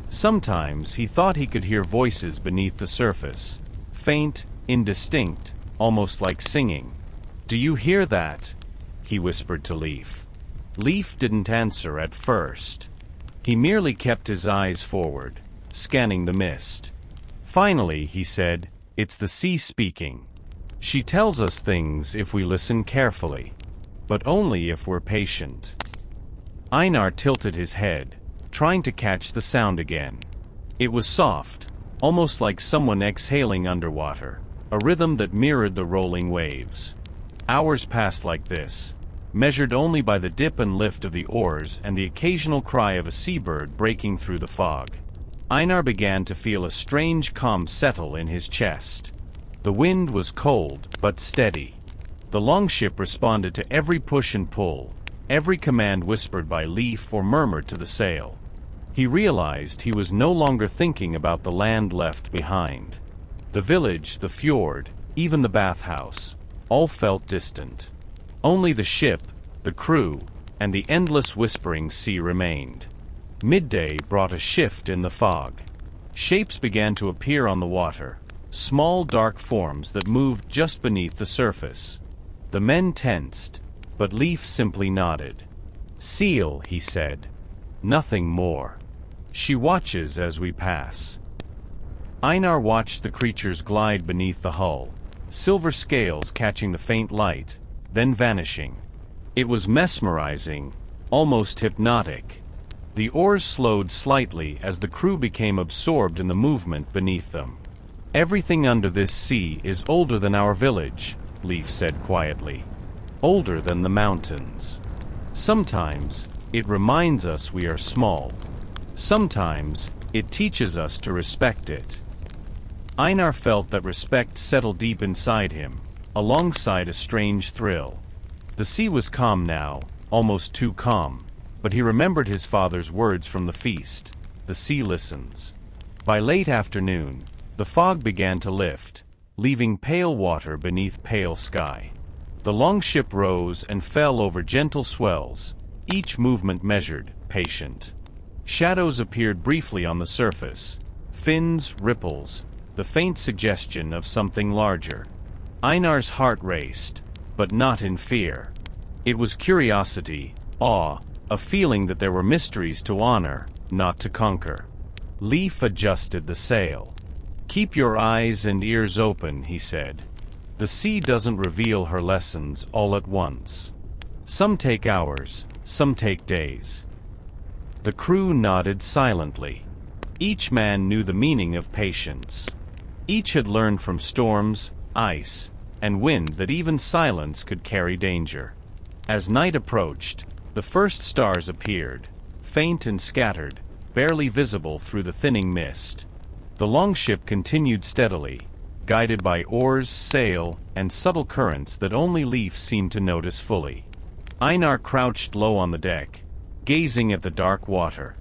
Sometimes he thought he could hear voices beneath the surface, faint, indistinct, almost like singing. "Do you hear that?" he whispered to Leif. Leif didn't answer at first. He merely kept his eyes forward, scanning the mist. Finally, he said, "It's the sea speaking. She tells us things if we listen carefully, but only if we're patient." Einar tilted his head, trying to catch the sound again. It was soft, almost like someone exhaling underwater, a rhythm that mirrored the rolling waves. Hours passed like this, measured only by the dip and lift of the oars and the occasional cry of a seabird breaking through the fog. Einar began to feel a strange calm settle in his chest. The wind was cold, but steady. The longship responded to every push and pull, every command whispered by Leif or murmured to the sail. He realized he was no longer thinking about the land left behind. The village, the fjord, even the bathhouse, all felt distant. Only the ship, the crew, and the endless whispering sea remained. Midday brought a shift in the fog. Shapes began to appear on the water, small dark forms that moved just beneath the surface. The men tensed, but Leif simply nodded. "Seal," he said. "Nothing more. She watches as we pass." Einar watched the creatures glide beneath the hull, silver scales catching the faint light, then vanishing. It was mesmerizing, almost hypnotic. The oars slowed slightly as the crew became absorbed in the movement beneath them. "Everything under this sea is older than our village," Leif said quietly. "Older than the mountains. Sometimes, it reminds us we are small. Sometimes, it teaches us to respect it." Einar felt that respect settle deep inside him, alongside a strange thrill. The sea was calm now, almost too calm, but he remembered his father's words from the feast: "The sea listens." By late afternoon, the fog began to lift, leaving pale water beneath pale sky. The longship rose and fell over gentle swells, each movement measured, patient. Shadows appeared briefly on the surface, fins, ripples, the faint suggestion of something larger. Einar's heart raced, but not in fear. It was curiosity, awe, a feeling that there were mysteries to honor, not to conquer. Leif adjusted the sail. "Keep your eyes and ears open," he said. "The sea doesn't reveal her lessons all at once." Some take hours, some take days. The crew nodded silently. Each man knew the meaning of patience. Each had learned from storms, ice, and wind that even silence could carry danger. As night approached, the first stars appeared, faint and scattered, barely visible through the thinning mist. The longship continued steadily, guided by oars, sail, and subtle currents that only Leif seemed to notice fully. Einar crouched low on the deck, gazing at the dark water.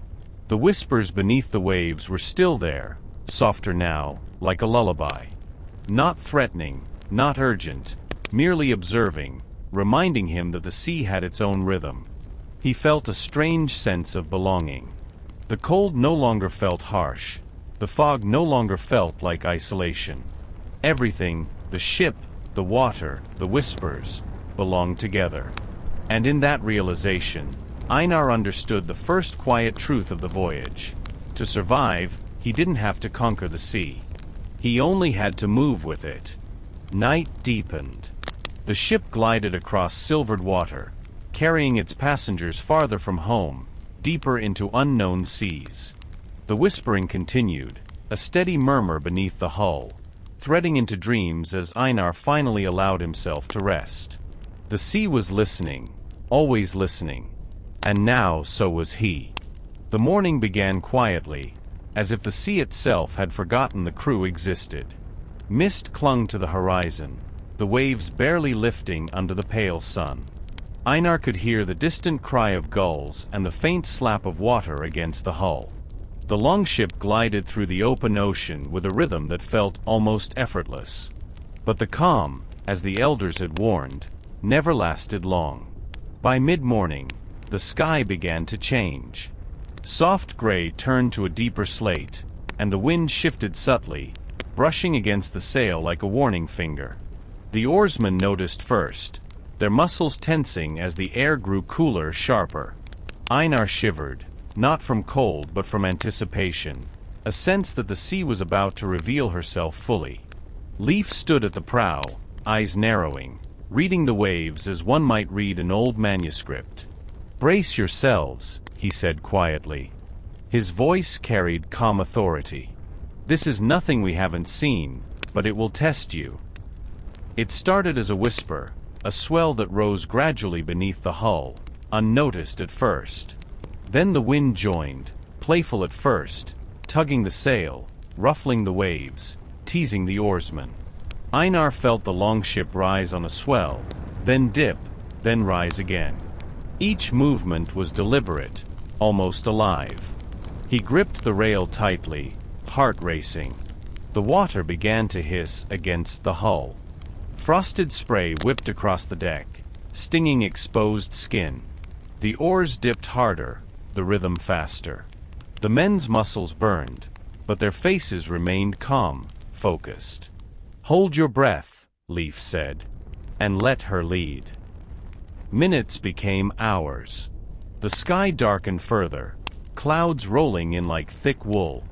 The whispers beneath the waves were still there, softer now, like a lullaby. Not threatening, not urgent, merely observing, reminding him that the sea had its own rhythm. He felt a strange sense of belonging. The cold no longer felt harsh. The fog no longer felt like isolation. Everything, the ship, the water, the whispers, belonged together. And in that realization, Einar understood the first quiet truth of the voyage. To survive, he didn't have to conquer the sea. He only had to move with it. Night deepened. The ship glided across silvered water, carrying its passengers farther from home, deeper into unknown seas. The whispering continued, a steady murmur beneath the hull, threading into dreams as Einar finally allowed himself to rest. The sea was listening, always listening, and now so was he. The morning began quietly, as if the sea itself had forgotten the crew existed. Mist clung to the horizon, the waves barely lifting under the pale sun. Einar could hear the distant cry of gulls and the faint slap of water against the hull. The longship glided through the open ocean with a rhythm that felt almost effortless. But the calm, as the elders had warned, never lasted long. By mid-morning, the sky began to change. Soft gray turned to a deeper slate, and the wind shifted subtly, brushing against the sail like a warning finger. The oarsmen noticed first, their muscles tensing as the air grew cooler, sharper. Einar shivered, not from cold but from anticipation, a sense that the sea was about to reveal herself fully. Leif stood at the prow, eyes narrowing, reading the waves as one might read an old manuscript. "Brace yourselves," he said quietly. His voice carried calm authority. "This is nothing we haven't seen, but it will test you." It started as a whisper, a swell that rose gradually beneath the hull, unnoticed at first. Then the wind joined, playful at first, tugging the sail, ruffling the waves, teasing the oarsmen. Einar felt the longship rise on a swell, then dip, then rise again. Each movement was deliberate, almost alive. He gripped the rail tightly, heart racing. The water began to hiss against the hull. Frosted spray whipped across the deck, stinging exposed skin. The oars dipped harder, the rhythm faster. The men's muscles burned, but their faces remained calm, focused. "Hold your breath," Leif said, "and let her lead." Minutes became hours. The sky darkened further, clouds rolling in like thick wool.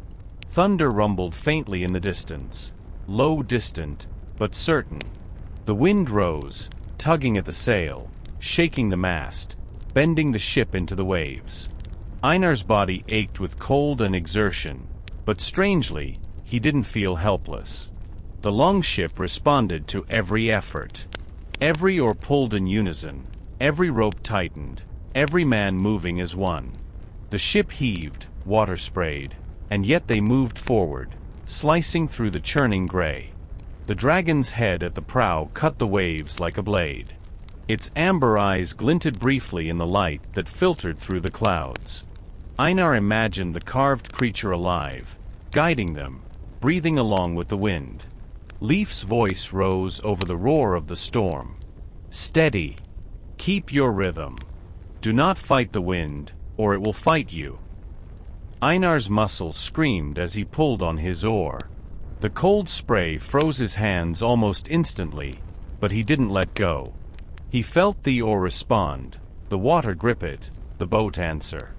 Thunder rumbled faintly in the distance, low, distant, but certain. The wind rose, tugging at the sail, shaking the mast, bending the ship into the waves. Einar's body ached with cold and exertion, but strangely, he didn't feel helpless. The longship responded to every effort. Every oar pulled in unison, every rope tightened, every man moving as one. The ship heaved, water sprayed, and yet they moved forward, slicing through the churning gray. The dragon's head at the prow cut the waves like a blade. Its amber eyes glinted briefly in the light that filtered through the clouds. Einar imagined the carved creature alive, guiding them, breathing along with the wind. Leif's voice rose over the roar of the storm. "Steady. Keep your rhythm. Do not fight the wind, or it will fight you." Einar's muscles screamed as he pulled on his oar. The cold spray froze his hands almost instantly, but he didn't let go. He felt the oar respond, the water grip it, the boat answer.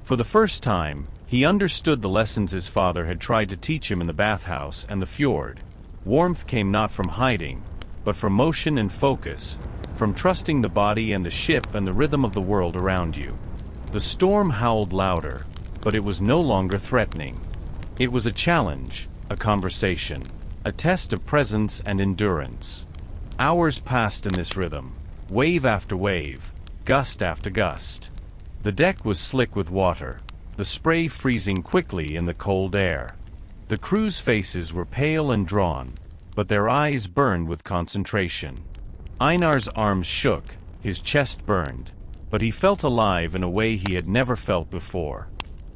For the first time, he understood the lessons his father had tried to teach him in the bathhouse and the fjord. Warmth came not from hiding, but from motion and focus, from trusting the body and the ship and the rhythm of the world around you. The storm howled louder, but it was no longer threatening. It was a challenge, a conversation, a test of presence and endurance. Hours passed in this rhythm, wave after wave, gust after gust. The deck was slick with water, the spray freezing quickly in the cold air. The crew's faces were pale and drawn, but their eyes burned with concentration. Einar's arms shook, his chest burned, but he felt alive in a way he had never felt before.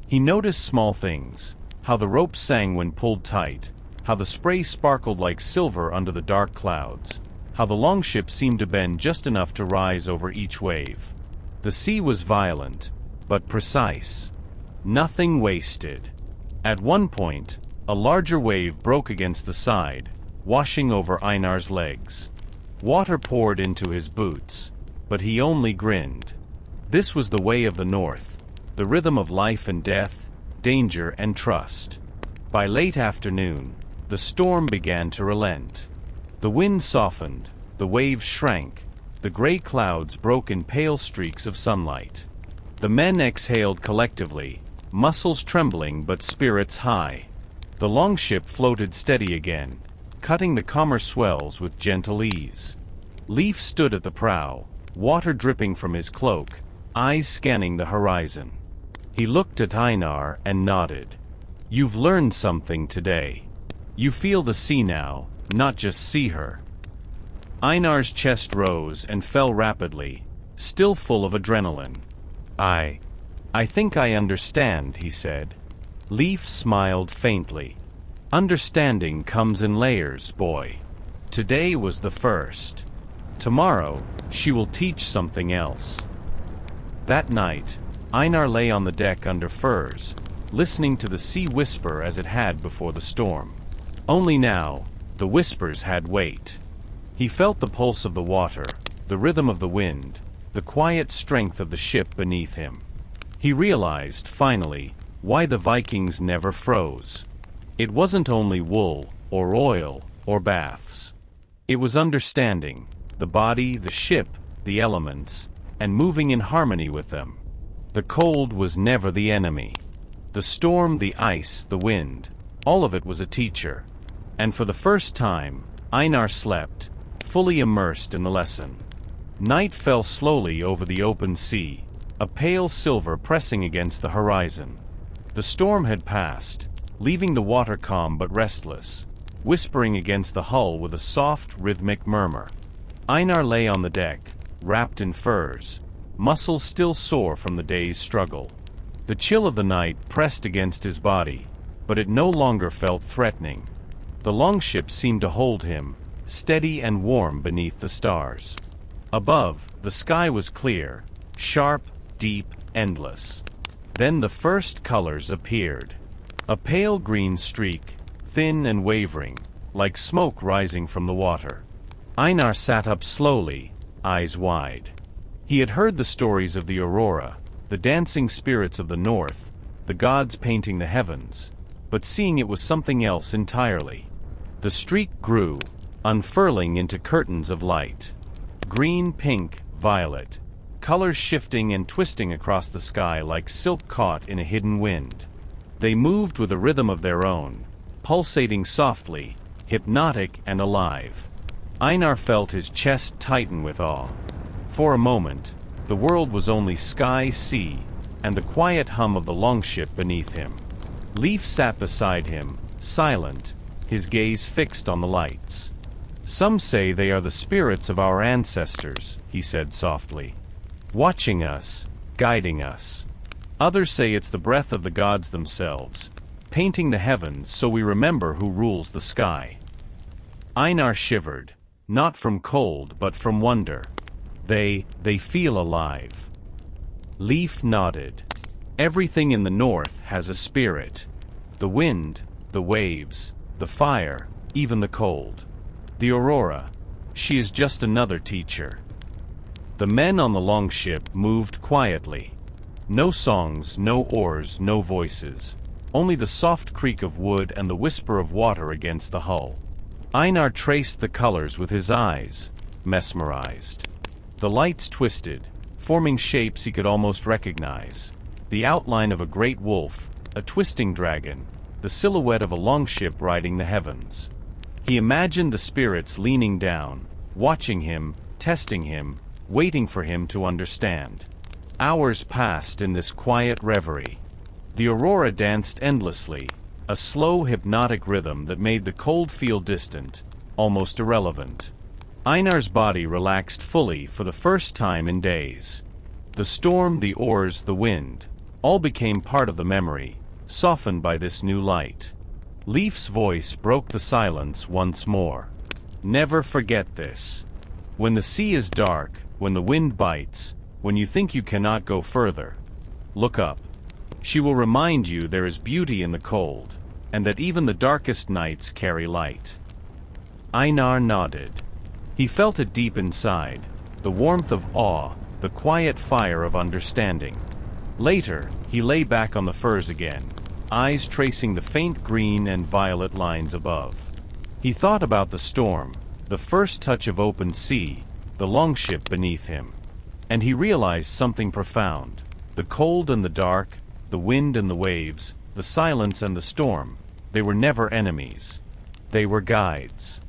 He noticed small things, how the rope sang when pulled tight, how the spray sparkled like silver under the dark clouds, how the longship seemed to bend just enough to rise over each wave. The sea was violent, but precise. Nothing wasted. At one point, a larger wave broke against the side, washing over Einar's legs. Water poured into his boots, but he only grinned. This was the way of the North, the rhythm of life and death, danger and trust. By late afternoon, the storm began to relent. The wind softened, the waves shrank, the gray clouds broke in pale streaks of sunlight. The men exhaled collectively, muscles trembling but spirits high. The longship floated steady again, cutting the calmer swells with gentle ease. Leif stood at the prow, water dripping from his cloak, eyes scanning the horizon. He looked at Einar and nodded. "You've learned something today. You feel the sea now, not just see her." Einar's chest rose and fell rapidly, still full of adrenaline. I think I understand," he said. Leif smiled faintly. "Understanding comes in layers, boy. Today was the first. Tomorrow, she will teach something else." That night, Einar lay on the deck under firs, listening to the sea whisper as it had before the storm. Only now, the whispers had weight. He felt the pulse of the water, the rhythm of the wind, the quiet strength of the ship beneath him. He realized, finally, why the Vikings never froze. It wasn't only wool, or oil, or baths. It was understanding, the body, the ship, the elements, and moving in harmony with them. The cold was never the enemy. The storm, the ice, the wind, all of it was a teacher. And for the first time, Einar slept, fully immersed in the lesson. Night fell slowly over the open sea, a pale silver pressing against the horizon. The storm had passed, leaving the water calm but restless, whispering against the hull with a soft, rhythmic murmur. Einar lay on the deck, wrapped in furs, muscles still sore from the day's struggle. The chill of the night pressed against his body, but it no longer felt threatening. The longship seemed to hold him, steady and warm beneath the stars. Above, the sky was clear, sharp, deep, endless. Then the first colors appeared. A pale green streak, thin and wavering, like smoke rising from the water. Einar sat up slowly, eyes wide. He had heard the stories of the aurora, the dancing spirits of the north, the gods painting the heavens, but seeing it was something else entirely. The streak grew, unfurling into curtains of light. Green, pink, violet, colors shifting and twisting across the sky like silk caught in a hidden wind. They moved with a rhythm of their own, pulsating softly, hypnotic and alive. Einar felt his chest tighten with awe. For a moment, the world was only sky, sea, and the quiet hum of the longship beneath him. Leif sat beside him, silent, his gaze fixed on the lights. "Some say they are the spirits of our ancestors," he said softly. "Watching us, guiding us. Others say it's the breath of the gods themselves, painting the heavens so we remember who rules the sky." Einar shivered, not from cold but from wonder. They feel alive." Leif nodded. "Everything in the north has a spirit. The wind, the waves, the fire, even the cold. The aurora, she is just another teacher." The men on the longship moved quietly. No songs, no oars, no voices. Only the soft creak of wood and the whisper of water against the hull. Einar traced the colors with his eyes, mesmerized. The lights twisted, forming shapes he could almost recognize. The outline of a great wolf, a twisting dragon, the silhouette of a longship riding the heavens. He imagined the spirits leaning down, watching him, testing him, waiting for him to understand. Hours passed in this quiet reverie. The aurora danced endlessly, a slow hypnotic rhythm that made the cold feel distant, almost irrelevant. Einar's body relaxed fully for the first time in days. The storm, the oars, the wind, all became part of the memory, softened by this new light. Leif's voice broke the silence once more. Never forget this. When the sea is dark, when the wind bites, when you think you cannot go further, look up. She will remind you there is beauty in the cold, and that even the darkest nights carry light. Einar nodded. He felt it deep inside, the warmth of awe, the quiet fire of understanding. Later, he lay back on the furs again, eyes tracing the faint green and violet lines above. He thought about the storm, the first touch of open sea, the longship beneath him. And he realized something profound. The cold and the dark, the wind and the waves, the silence and the storm, they were never enemies. They were guides.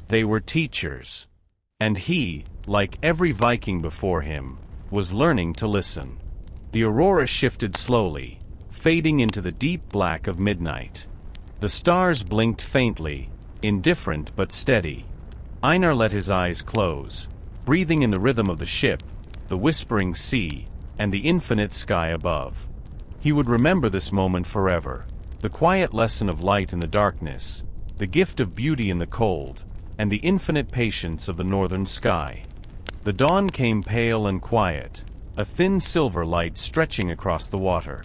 They were teachers. And he, like every Viking before him, was learning to listen. The aurora shifted slowly, fading into the deep black of midnight. The stars blinked faintly, indifferent but steady. Einar let his eyes close, breathing in the rhythm of the ship, the whispering sea, and the infinite sky above. He would remember this moment forever, the quiet lesson of light in the darkness, the gift of beauty in the cold, and the infinite patience of the northern sky. The dawn came pale and quiet, a thin silver light stretching across the water.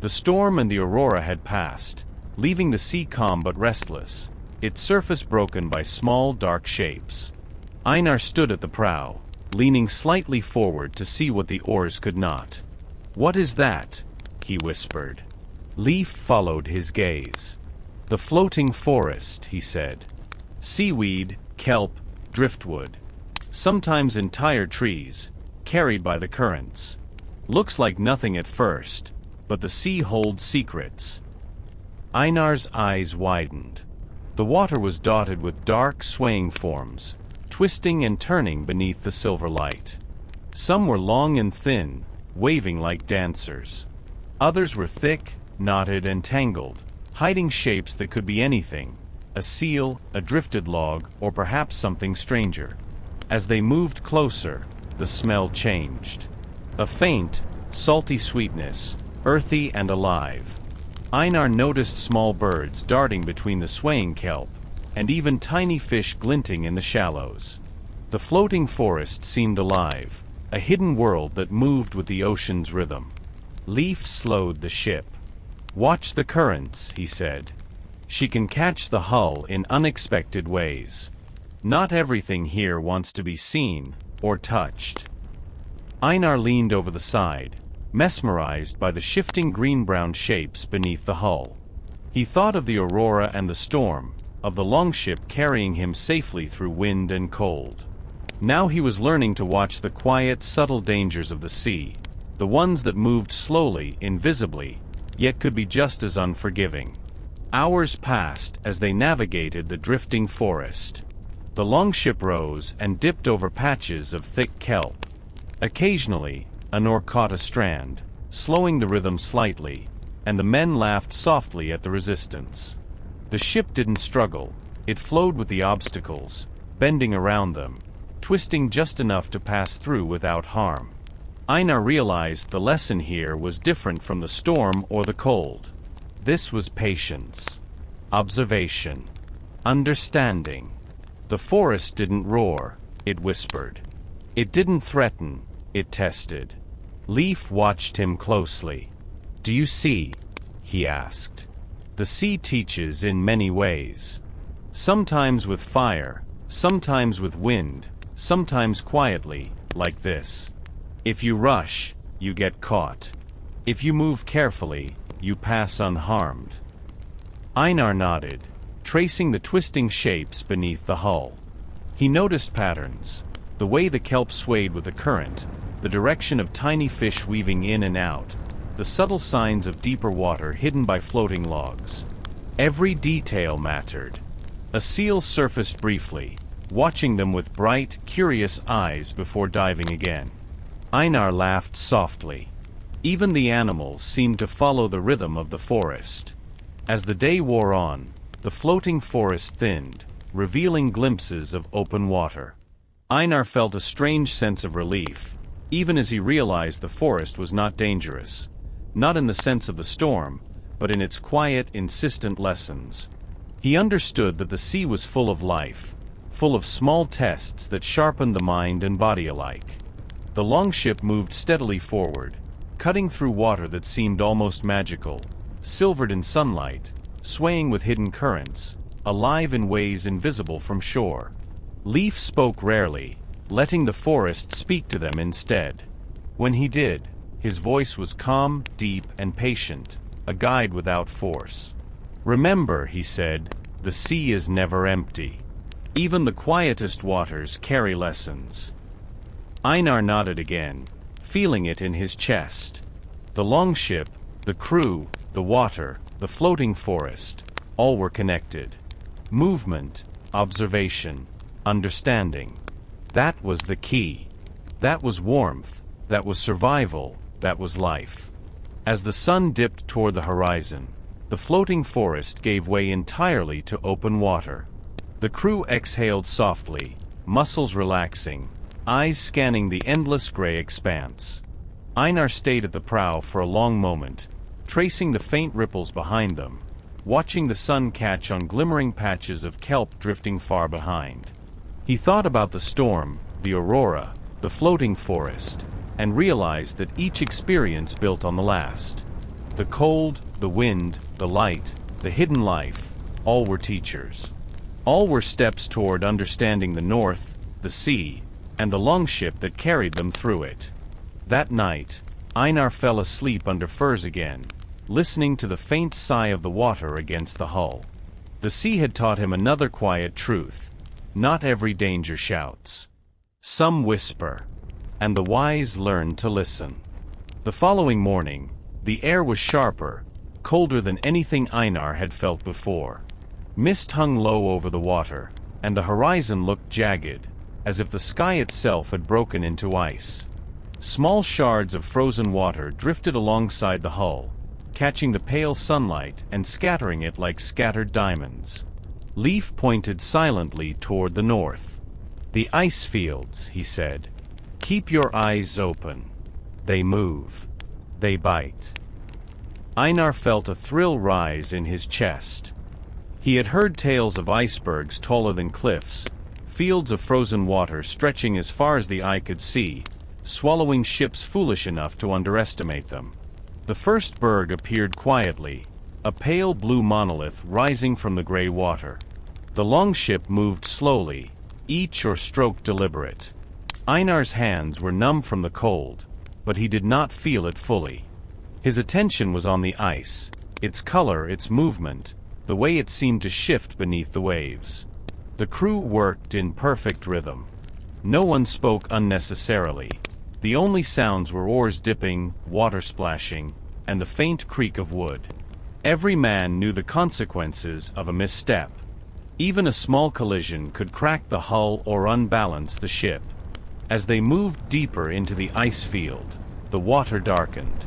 The storm and the aurora had passed, leaving the sea calm but restless, its surface broken by small dark shapes. Einar stood at the prow, leaning slightly forward to see what the oars could not. "What is that?" he whispered. Leif followed his gaze. "The floating forest," he said. "Seaweed, kelp, driftwood. Sometimes entire trees, carried by the currents. Looks like nothing at first, but the sea holds secrets." Einar's eyes widened. The water was dotted with dark, swaying forms, twisting and turning beneath the silver light. Some were long and thin, waving like dancers. Others were thick, knotted, and tangled, hiding shapes that could be anything: a seal, a drifted log, or perhaps something stranger. As they moved closer, the smell changed. A faint, salty sweetness, earthy and alive. Einar noticed small birds darting between the swaying kelp, and even tiny fish glinting in the shallows. The floating forest seemed alive, a hidden world that moved with the ocean's rhythm. Leif slowed the ship. "Watch the currents," he said. "She can catch the hull in unexpected ways. Not everything here wants to be seen or touched." Einar leaned over the side, mesmerized by the shifting green-brown shapes beneath the hull. He thought of the aurora and the storm, of the longship carrying him safely through wind and cold. Now he was learning to watch the quiet, subtle dangers of the sea, the ones that moved slowly, invisibly, yet could be just as unforgiving. Hours passed as they navigated the drifting forest. The longship rose and dipped over patches of thick kelp. Occasionally, an oar caught a strand, slowing the rhythm slightly, and the men laughed softly at the resistance. The ship didn't struggle, it flowed with the obstacles, bending around them, twisting just enough to pass through without harm. Einar realized the lesson here was different from the storm or the cold. This was patience, observation, understanding. The forest didn't roar, it whispered. It didn't threaten, it tested. Leif watched him closely. "Do you see?" he asked. "The sea teaches in many ways. Sometimes with fire, sometimes with wind, sometimes quietly, like this. If you rush, you get caught. If you move carefully, you pass unharmed." Einar nodded, tracing the twisting shapes beneath the hull. He noticed patterns, The way the kelp swayed with the current, the direction of tiny fish weaving in and out, the subtle signs of deeper water hidden by floating logs. Every detail mattered. A seal surfaced briefly, watching them with bright, curious eyes before diving again. Einar laughed softly. Even the animals seemed to follow the rhythm of the forest. As the day wore on, the floating forest thinned, revealing glimpses of open water. Einar felt a strange sense of relief, even as he realized the forest was not dangerous, not in the sense of the storm, but in its quiet, insistent lessons. He understood that the sea was full of life, full of small tests that sharpened the mind and body alike. The longship moved steadily forward, cutting through water that seemed almost magical, silvered in sunlight, swaying with hidden currents, alive in ways invisible from shore. Leaf spoke rarely, letting the forest speak to them instead. When he did, his voice was calm, deep, and patient, a guide without force. "Remember," he said, "the sea is never empty. Even the quietest waters carry lessons." Einar nodded again, feeling it in his chest. The longship, the crew, the water, the floating forest, all were connected. Movement, observation, understanding. That was the key. That was warmth, that was survival, that was life. As the sun dipped toward the horizon, the floating forest gave way entirely to open water. The crew exhaled softly, muscles relaxing, eyes scanning the endless gray expanse. Einar stayed at the prow for a long moment, tracing the faint ripples behind them, watching the sun catch on glimmering patches of kelp drifting far behind. He thought about the storm, the aurora, the floating forest, and realized that each experience built on the last. The cold, the wind, the light, the hidden life, all were teachers. All were steps toward understanding the north, the sea, and the longship that carried them through it. That night, Einar fell asleep under firs again, listening to the faint sigh of the water against the hull. The sea had taught him another quiet truth. Not every danger shouts. Some whisper, and the wise learn to listen. The following morning, the air was sharper, colder than anything Einar had felt before. Mist hung low over the water, and the horizon looked jagged, as if the sky itself had broken into ice. Small shards of frozen water drifted alongside the hull, catching the pale sunlight and scattering it like scattered diamonds. Leaf pointed silently toward the north. "The ice fields," he said. "Keep your eyes open. They move. They bite." Einar felt a thrill rise in his chest. He had heard tales of icebergs taller than cliffs, fields of frozen water stretching as far as the eye could see, swallowing ships foolish enough to underestimate them. The first berg appeared quietly, a pale blue monolith rising from the gray water. The longship moved slowly, each or stroke deliberate. Einar's hands were numb from the cold, but he did not feel it fully. His attention was on the ice, its color, its movement, the way it seemed to shift beneath the waves. The crew worked in perfect rhythm. No one spoke unnecessarily. The only sounds were oars dipping, water splashing, and the faint creak of wood. Every man knew the consequences of a misstep. Even a small collision could crack the hull or unbalance the ship. As they moved deeper into the ice field, the water darkened.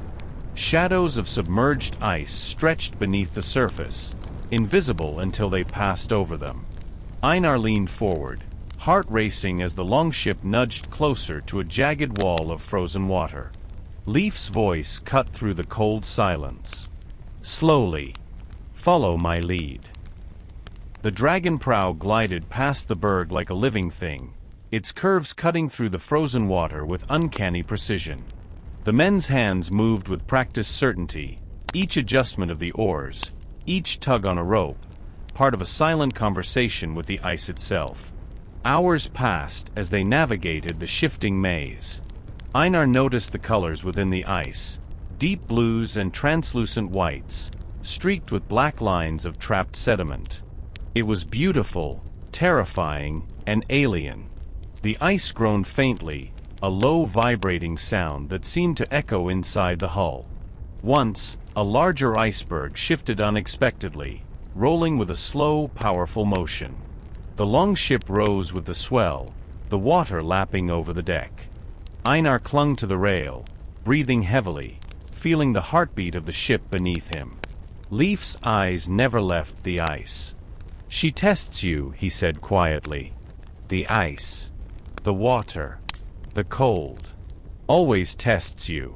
Shadows of submerged ice stretched beneath the surface, invisible until they passed over them. Einar leaned forward, heart racing as the longship nudged closer to a jagged wall of frozen water. Leaf's voice cut through the cold silence. "Slowly. Follow my lead." The dragon prow glided past the berg like a living thing, its curves cutting through the frozen water with uncanny precision. The men's hands moved with practiced certainty, each adjustment of the oars, each tug on a rope, part of a silent conversation with the ice itself. Hours passed as they navigated the shifting maze. Einar noticed the colors within the ice, deep blues and translucent whites, streaked with black lines of trapped sediment. It was beautiful, terrifying, and alien. The ice groaned faintly, a low vibrating sound that seemed to echo inside the hull. Once, a larger iceberg shifted unexpectedly, rolling with a slow, powerful motion. The longship rose with the swell, the water lapping over the deck. Einar clung to the rail, breathing heavily, feeling the heartbeat of the ship beneath him. Leif's eyes never left the ice. "She tests you," he said quietly. "The ice, the water, the cold, always tests you."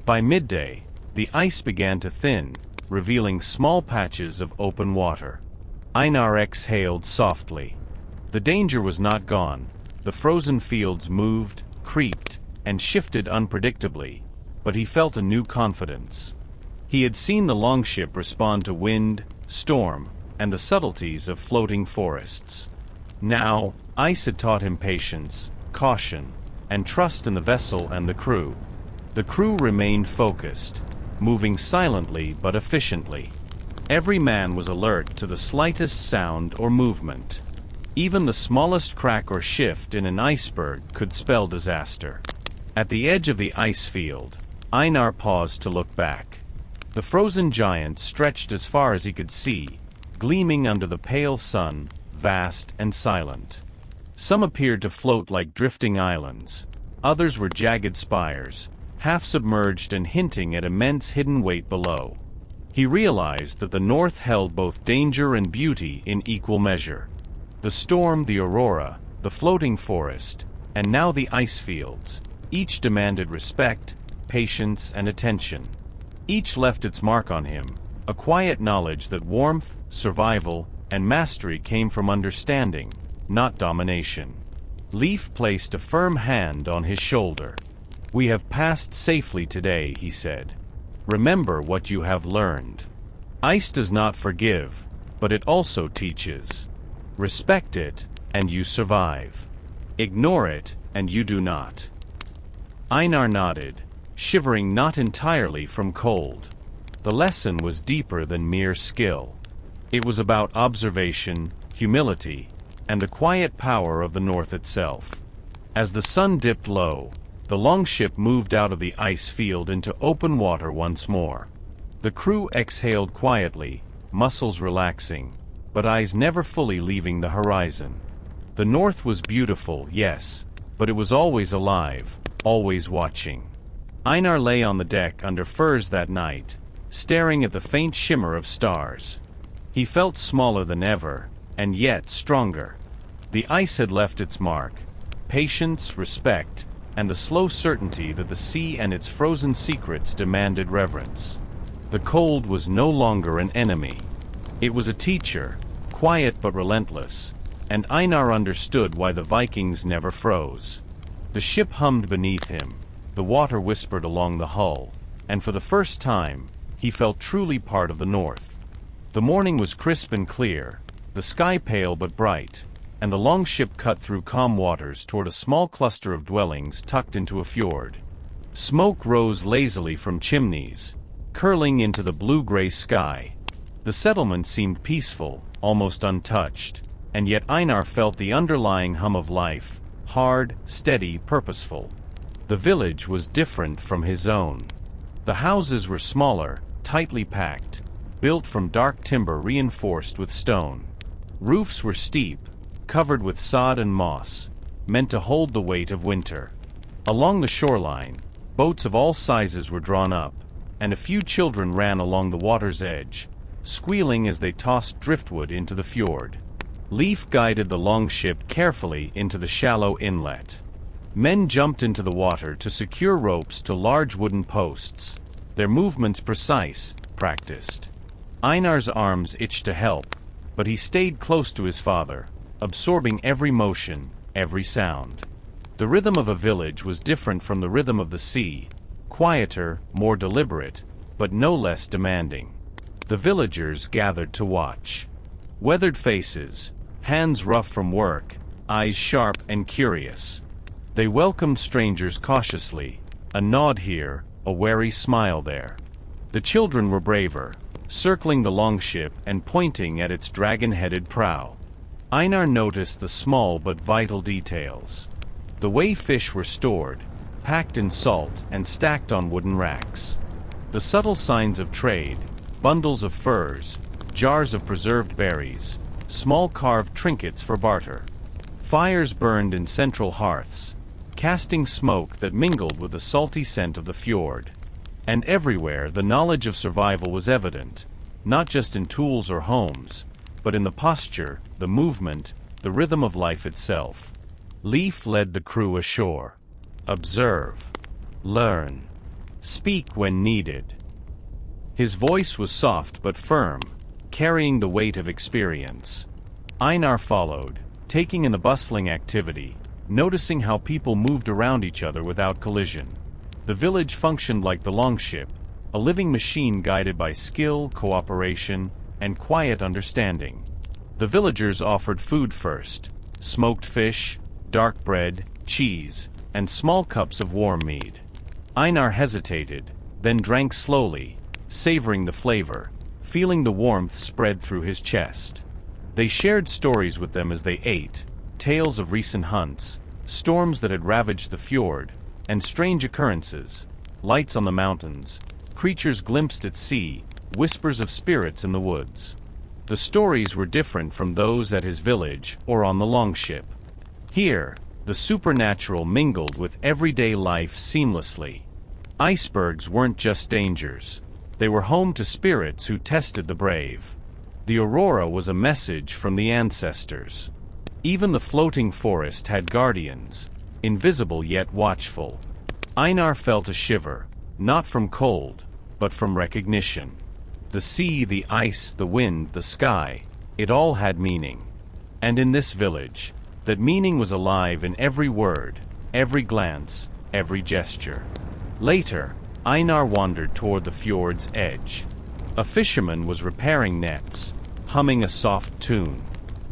By midday, the ice began to thin, revealing small patches of open water. Einar exhaled softly. The danger was not gone. The frozen fields moved, creaked, and shifted unpredictably, but he felt a new confidence. He had seen the longship respond to wind, storm, and the subtleties of floating forests. Now, ice had taught him patience, caution, and trust in the vessel and the crew. The crew remained focused, moving silently but efficiently. Every man was alert to the slightest sound or movement. Even the smallest crack or shift in an iceberg could spell disaster. At the edge of the ice field, Einar paused to look back. The frozen giant stretched as far as he could see, gleaming under the pale sun, vast and silent. Some appeared to float like drifting islands. Others were jagged spires, half submerged and hinting at immense hidden weight below. He realized that the north held both danger and beauty in equal measure. The storm, the aurora, the floating forest, and now the ice fields, each demanded respect, patience, and attention. Each left its mark on him, a quiet knowledge that warmth, survival, and mastery came from understanding, not domination. Leif placed a firm hand on his shoulder. "We have passed safely today," he said. "Remember what you have learned. Ice does not forgive, but it also teaches. Respect it, and you survive. Ignore it, and you do not." Einar nodded, shivering not entirely from cold. The lesson was deeper than mere skill. It was about observation, humility, and the quiet power of the north itself. As the sun dipped low, the longship moved out of the ice field into open water once more. The crew exhaled quietly, muscles relaxing, but eyes never fully leaving the horizon. The north was beautiful, yes, but it was always alive, always watching. Einar lay on the deck under firs that night, staring at the faint shimmer of stars. He felt smaller than ever, and yet stronger. The ice had left its mark: patience, respect, and the slow certainty that the sea and its frozen secrets demanded reverence. The cold was no longer an enemy. It was a teacher, quiet but relentless, and Einar understood why the Vikings never froze. The ship hummed beneath him, the water whispered along the hull, and for the first time, he felt truly part of the north. The morning was crisp and clear, the sky pale but bright, and the longship cut through calm waters toward a small cluster of dwellings tucked into a fjord. Smoke rose lazily from chimneys, curling into the blue-gray sky. The settlement seemed peaceful, almost untouched, and yet Einar felt the underlying hum of life, hard, steady, purposeful. The village was different from his own. The houses were smaller, tightly packed, built from dark timber reinforced with stone. Roofs were steep, covered with sod and moss, meant to hold the weight of winter. Along the shoreline, boats of all sizes were drawn up, and a few children ran along the water's edge, squealing as they tossed driftwood into the fjord. Leif guided the longship carefully into the shallow inlet. Men jumped into the water to secure ropes to large wooden posts, their movements precise, practiced. Einar's arms itched to help, but he stayed close to his father, absorbing every motion, every sound. The rhythm of a village was different from the rhythm of the sea, quieter, more deliberate, but no less demanding. The villagers gathered to watch. Weathered faces, hands rough from work, eyes sharp and curious. They welcomed strangers cautiously, a nod here, a wary smile there. The children were braver, circling the longship and pointing at its dragon-headed prow. Einar noticed the small but vital details. The way fish were stored, packed in salt and stacked on wooden racks. The subtle signs of trade, bundles of furs, jars of preserved berries, small carved trinkets for barter. Fires burned in central hearths, casting smoke that mingled with the salty scent of the fjord. And everywhere the knowledge of survival was evident, not just in tools or homes, but in the posture, the movement, the rhythm of life itself. Leif led the crew ashore. Observe. Learn. Speak when needed. His voice was soft but firm, carrying the weight of experience. Einar followed, taking in the bustling activity, noticing how people moved around each other without collision. The village functioned like the longship, a living machine guided by skill, cooperation, and quiet understanding. The villagers offered food first: smoked fish, dark bread, cheese, and small cups of warm mead. Einar hesitated, then drank slowly, savoring the flavor, feeling the warmth spread through his chest. They shared stories with them as they ate, tales of recent hunts, storms that had ravaged the fjord, and strange occurrences, lights on the mountains, creatures glimpsed at sea, whispers of spirits in the woods. The stories were different from those at his village or on the longship. Here, the supernatural mingled with everyday life seamlessly. Icebergs weren't just dangers. They were home to spirits who tested the brave. The aurora was a message from the ancestors. Even the floating forest had guardians, invisible yet watchful. Einar felt a shiver, not from cold, but from recognition. The sea, the ice, the wind, the sky, it all had meaning. And in this village, that meaning was alive in every word, every glance, every gesture. Later, Einar wandered toward the fjord's edge. A fisherman was repairing nets, humming a soft tune.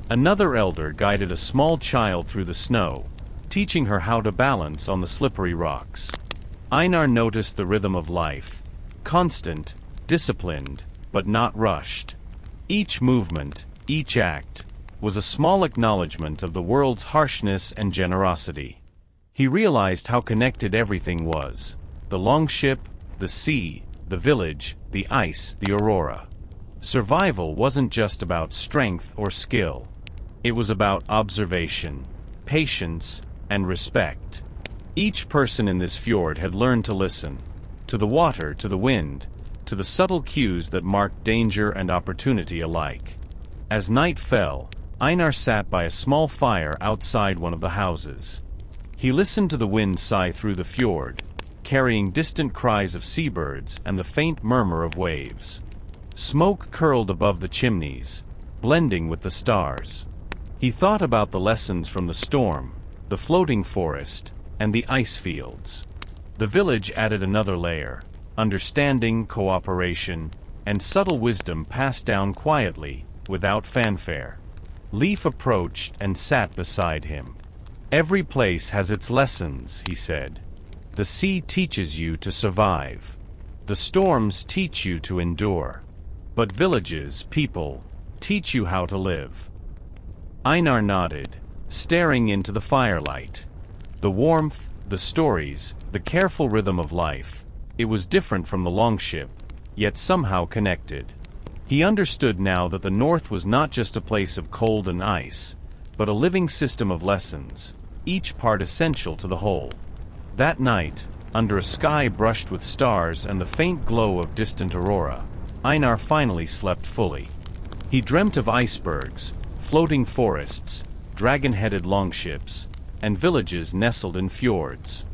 Another elder guided a small child through the snow, teaching her how to balance on the slippery rocks. Einar noticed the rhythm of life, constant, disciplined, but not rushed. Each movement, each act, was a small acknowledgement of the world's harshness and generosity. He realized how connected everything was: the longship, the sea, the village, the ice, the aurora. Survival wasn't just about strength or skill. It was about observation, patience, and respect. Each person in this fjord had learned to listen, to the water, to the wind, to the subtle cues that marked danger and opportunity alike. As night fell, Einar sat by a small fire outside one of the houses. He listened to the wind sigh through the fjord, carrying distant cries of seabirds and the faint murmur of waves. Smoke curled above the chimneys, blending with the stars. He thought about the lessons from the storm, the floating forest, and the ice fields. The village added another layer: understanding, cooperation, and subtle wisdom passed down quietly, without fanfare. Leif approached and sat beside him. "Every place has its lessons," he said. "The sea teaches you to survive. The storms teach you to endure. But villages, people, teach you how to live." Einar nodded, staring into the firelight. The warmth, the stories, the careful rhythm of life. It was different from the longship, yet somehow connected. He understood now that the North was not just a place of cold and ice, but a living system of lessons, each part essential to the whole. That night, under a sky brushed with stars and the faint glow of distant aurora, Einar finally slept fully. He dreamt of icebergs, floating forests, dragon-headed longships, and villages nestled in fjords.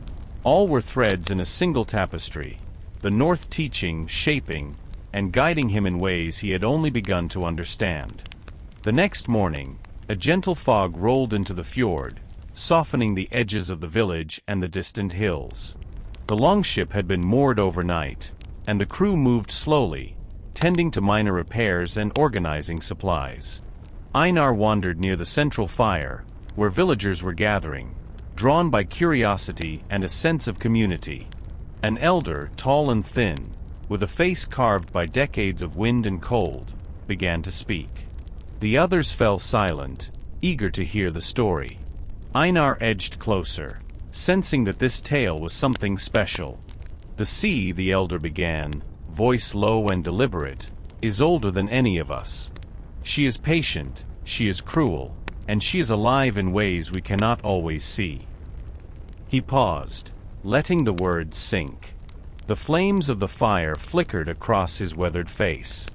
All were threads in a single tapestry, the North teaching, shaping, and guiding him in ways he had only begun to understand. The next morning, a gentle fog rolled into the fjord, softening the edges of the village and the distant hills. The longship had been moored overnight, and the crew moved slowly, tending to minor repairs and organizing supplies. Einar wandered near the central fire, where villagers were gathering, drawn by curiosity and a sense of community. An elder, tall and thin, with a face carved by decades of wind and cold, began to speak. The others fell silent, eager to hear the story. Einar edged closer, sensing that this tale was something special. The sea, the elder began, voice low and deliberate, is older than any of us. She is patient, she is cruel, and she is alive in ways we cannot always see. He paused, letting the words sink. The flames of the fire flickered across his weathered face.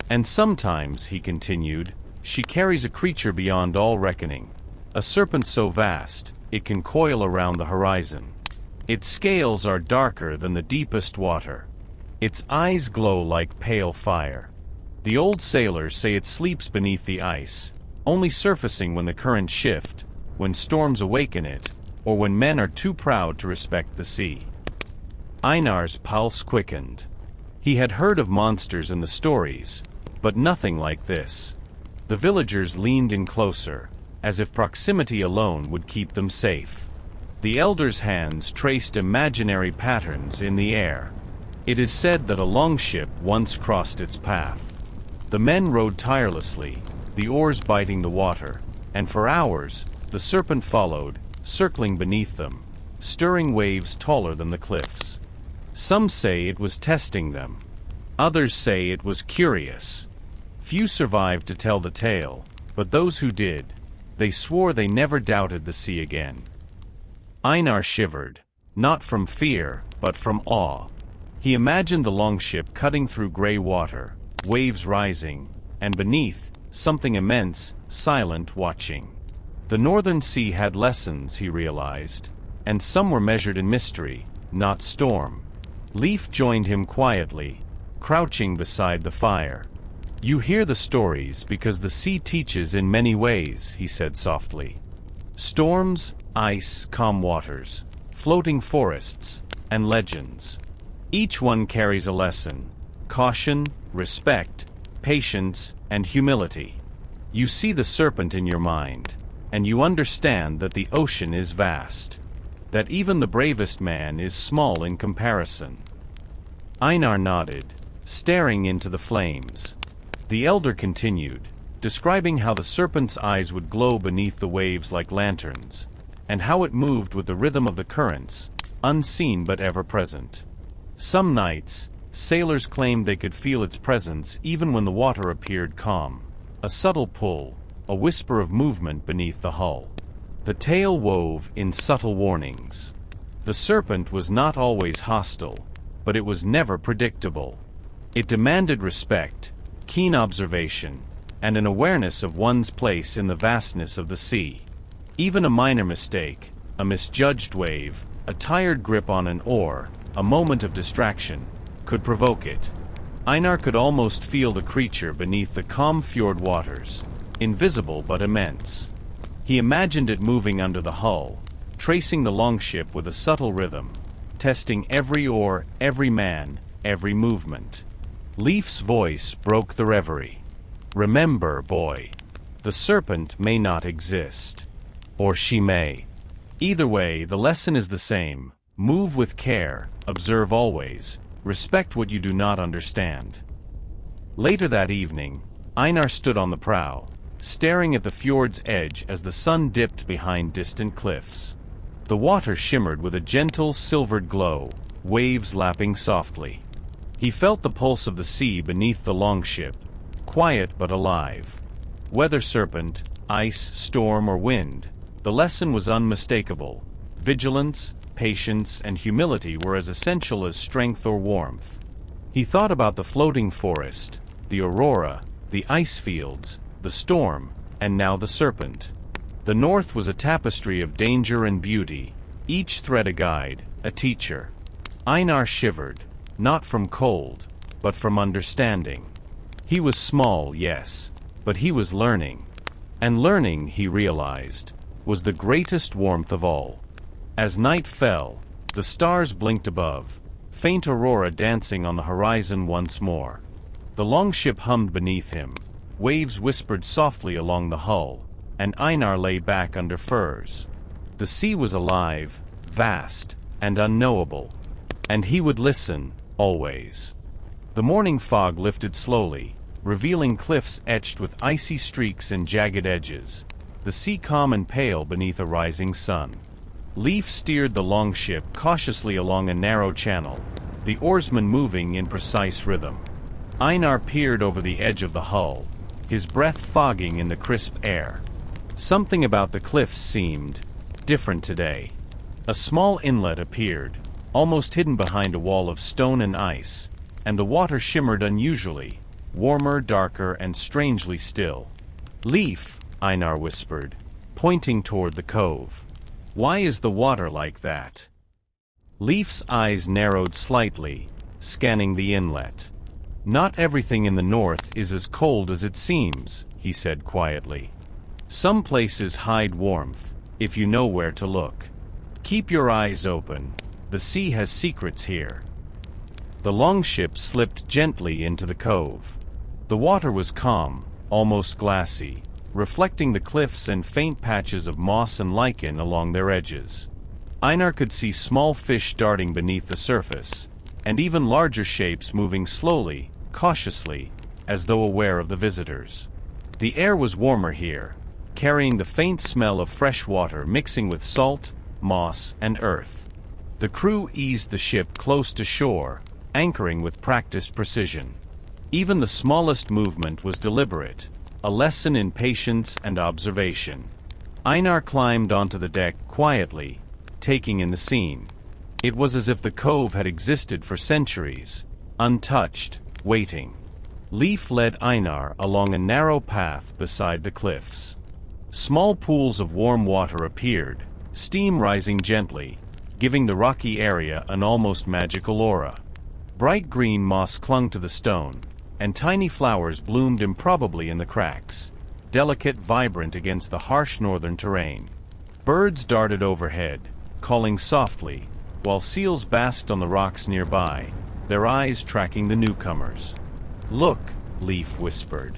And sometimes, he continued, she carries a creature beyond all reckoning. A serpent so vast, it can coil around the horizon. Its scales are darker than the deepest water. Its eyes glow like pale fire. The old sailors say it sleeps beneath the ice, only surfacing when the currents shift, when storms awaken it, or when men are too proud to respect the sea. Einar's pulse quickened. He had heard of monsters in the stories, but nothing like this. The villagers leaned in closer, as if proximity alone would keep them safe. The elder's hands traced imaginary patterns in the air. It is said that a longship once crossed its path. The men rowed tirelessly, the oars biting the water, and for hours, the serpent followed, circling beneath them, stirring waves taller than the cliffs. Some say it was testing them. Others say it was curious. Few survived to tell the tale, but those who did, they swore they never doubted the sea again. Einar shivered, not from fear, but from awe. He imagined the longship cutting through gray water, waves rising, and beneath, something immense, silent, watching. The northern sea had lessons, he realized, and some were measured in mystery, not storm. Leif joined him quietly, crouching beside the fire. You hear the stories because the sea teaches in many ways, he said softly. Storms, ice, calm waters, floating forests, and legends. Each one carries a lesson: caution, respect, patience, and humility. You see the serpent in your mind, and you understand that the ocean is vast, that even the bravest man is small in comparison. Einar nodded, staring into the flames. The elder continued, describing how the serpent's eyes would glow beneath the waves like lanterns, and how it moved with the rhythm of the currents, unseen but ever present. Some nights, sailors claimed they could feel its presence even when the water appeared calm. A subtle pull, a whisper of movement beneath the hull. The tale wove in subtle warnings. The serpent was not always hostile, but it was never predictable. It demanded respect, keen observation, and an awareness of one's place in the vastness of the sea. Even a minor mistake, a misjudged wave, a tired grip on an oar, a moment of distraction, could provoke it. Einar could almost feel the creature beneath the calm fjord waters, invisible but immense. He imagined it moving under the hull, tracing the longship with a subtle rhythm, testing every oar, every man, every movement. Leif's voice broke the reverie. Remember, boy, the serpent may not exist. Or she may. Either way, the lesson is the same. Move with care, observe always, respect what you do not understand. Later that evening, Einar stood on the prow, staring at the fjord's edge as the sun dipped behind distant cliffs. The water shimmered with a gentle, silvered glow, waves lapping softly. He felt the pulse of the sea beneath the longship, quiet but alive. Whether serpent, ice, storm, or wind, the lesson was unmistakable. Vigilance, patience, and humility were as essential as strength or warmth. He thought about the floating forest, the aurora, the ice fields, the storm, and now the serpent. The north was a tapestry of danger and beauty, each thread a guide, a teacher. Einar shivered, not from cold, but from understanding. He was small, yes, but he was learning. And learning, he realized, was the greatest warmth of all. As night fell, the stars blinked above, faint aurora dancing on the horizon once more. The longship hummed beneath him, waves whispered softly along the hull, and Einar lay back under firs. The sea was alive, vast, and unknowable, and he would listen, always. The morning fog lifted slowly, revealing cliffs etched with icy streaks and jagged edges. The the sea calm and pale beneath a rising sun. Leif steered the longship cautiously along a narrow channel, the oarsman moving in precise rhythm. Einar peered over the edge of the hull, his breath fogging in the crisp air. Something about the cliffs seemed different today. A small inlet appeared, almost hidden behind a wall of stone and ice, and the water shimmered unusually, warmer, darker, and strangely still. "Leif," Einar whispered, pointing toward the cove. "Why is the water like that?" Leif's eyes narrowed slightly, scanning the inlet. "Not everything in the north is as cold as it seems," he said quietly. "Some places hide warmth, if you know where to look. Keep your eyes open. The sea has secrets here." The longship slipped gently into the cove. The water was calm, almost glassy, reflecting the cliffs and faint patches of moss and lichen along their edges. Einar could see small fish darting beneath the surface, and even larger shapes moving slowly, cautiously, as though aware of the visitors. The air was warmer here, carrying the faint smell of fresh water mixing with salt, moss, and earth. The crew eased the ship close to shore, anchoring with practiced precision. Even the smallest movement was deliberate, a lesson in patience and observation. Einar climbed onto the deck quietly, taking in the scene. It was as if the cove had existed for centuries, untouched, waiting. Leif led Einar along a narrow path beside the cliffs. Small pools of warm water appeared, steam rising gently, giving the rocky area an almost magical aura. Bright green moss clung to the stone, and tiny flowers bloomed improbably in the cracks, delicate, vibrant against the harsh northern terrain. Birds darted overhead, calling softly, while seals basked on the rocks nearby, their eyes tracking the newcomers. "Look," Leif whispered.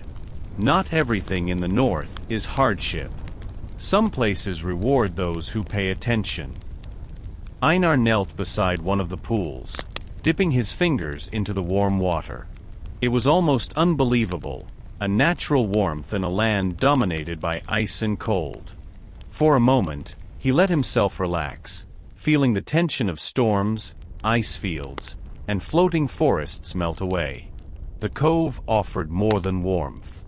"Not everything in the north is hardship. Some places reward those who pay attention." Einar knelt beside one of the pools, dipping his fingers into the warm water. It was almost unbelievable, a natural warmth in a land dominated by ice and cold. For a moment, he let himself relax, feeling the tension of storms, ice fields, and floating forests melt away. The cove offered more than warmth.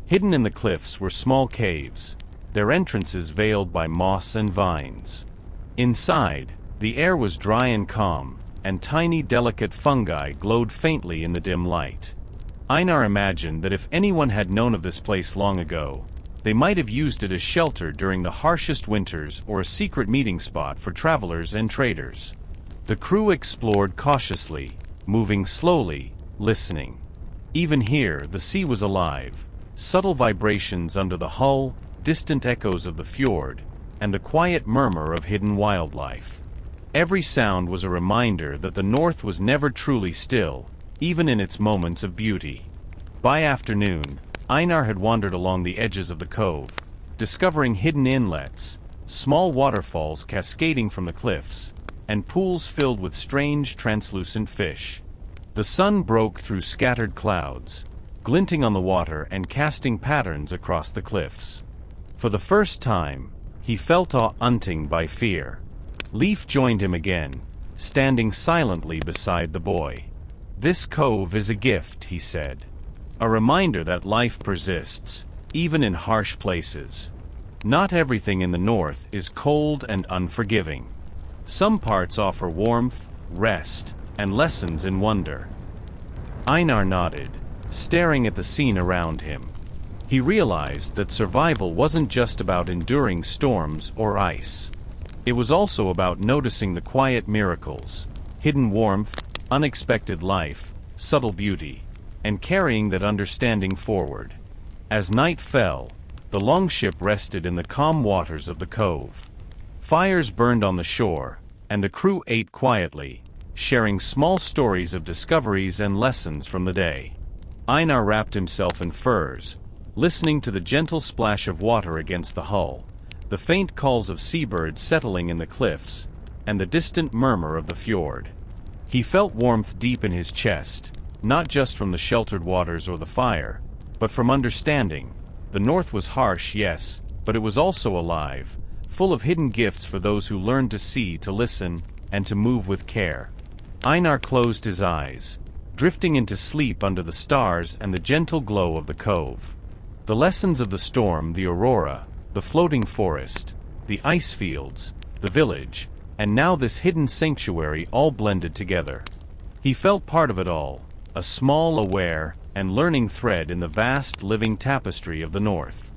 Hidden in the cliffs were small caves, their entrances veiled by moss and vines. Inside, the air was dry and calm, and tiny delicate fungi glowed faintly in the dim light. Einar imagined that if anyone had known of this place long ago, they might have used it as shelter during the harshest winters or a secret meeting spot for travelers and traders. The crew explored cautiously, moving slowly, listening. Even here, the sea was alive, subtle vibrations under the hull, distant echoes of the fjord, and the quiet murmur of hidden wildlife. Every sound was a reminder that the north was never truly still, even in its moments of beauty. By afternoon, Einar had wandered along the edges of the cove, discovering hidden inlets, small waterfalls cascading from the cliffs, and pools filled with strange, translucent fish. The sun broke through scattered clouds, glinting on the water and casting patterns across the cliffs. For the first time, he felt haunted by fear. Leif joined him again, standing silently beside the boy. "This cove is a gift," he said. "A reminder that life persists, even in harsh places. Not everything in the north is cold and unforgiving. Some parts offer warmth, rest, and lessons in wonder." Einar nodded, staring at the scene around him. He realized that survival wasn't just about enduring storms or ice. It was also about noticing the quiet miracles, hidden warmth, unexpected life, subtle beauty, and carrying that understanding forward. As night fell, the longship rested in the calm waters of the cove. Fires burned on the shore, and the crew ate quietly, sharing small stories of discoveries and lessons from the day. Einar wrapped himself in furs, listening to the gentle splash of water against the hull, the faint calls of seabirds settling in the cliffs, and the distant murmur of the fjord. He felt warmth deep in his chest, not just from the sheltered waters or the fire, but from understanding. The north was harsh, yes, but it was also alive, full of hidden gifts for those who learned to see, to listen, and to move with care. Einar closed his eyes, drifting into sleep under the stars and the gentle glow of the cove. The lessons of the storm, the aurora, the floating forest, the ice fields, the village, and now this hidden sanctuary all blended together. He felt part of it all, a small, aware, and learning thread in the vast living tapestry of the north.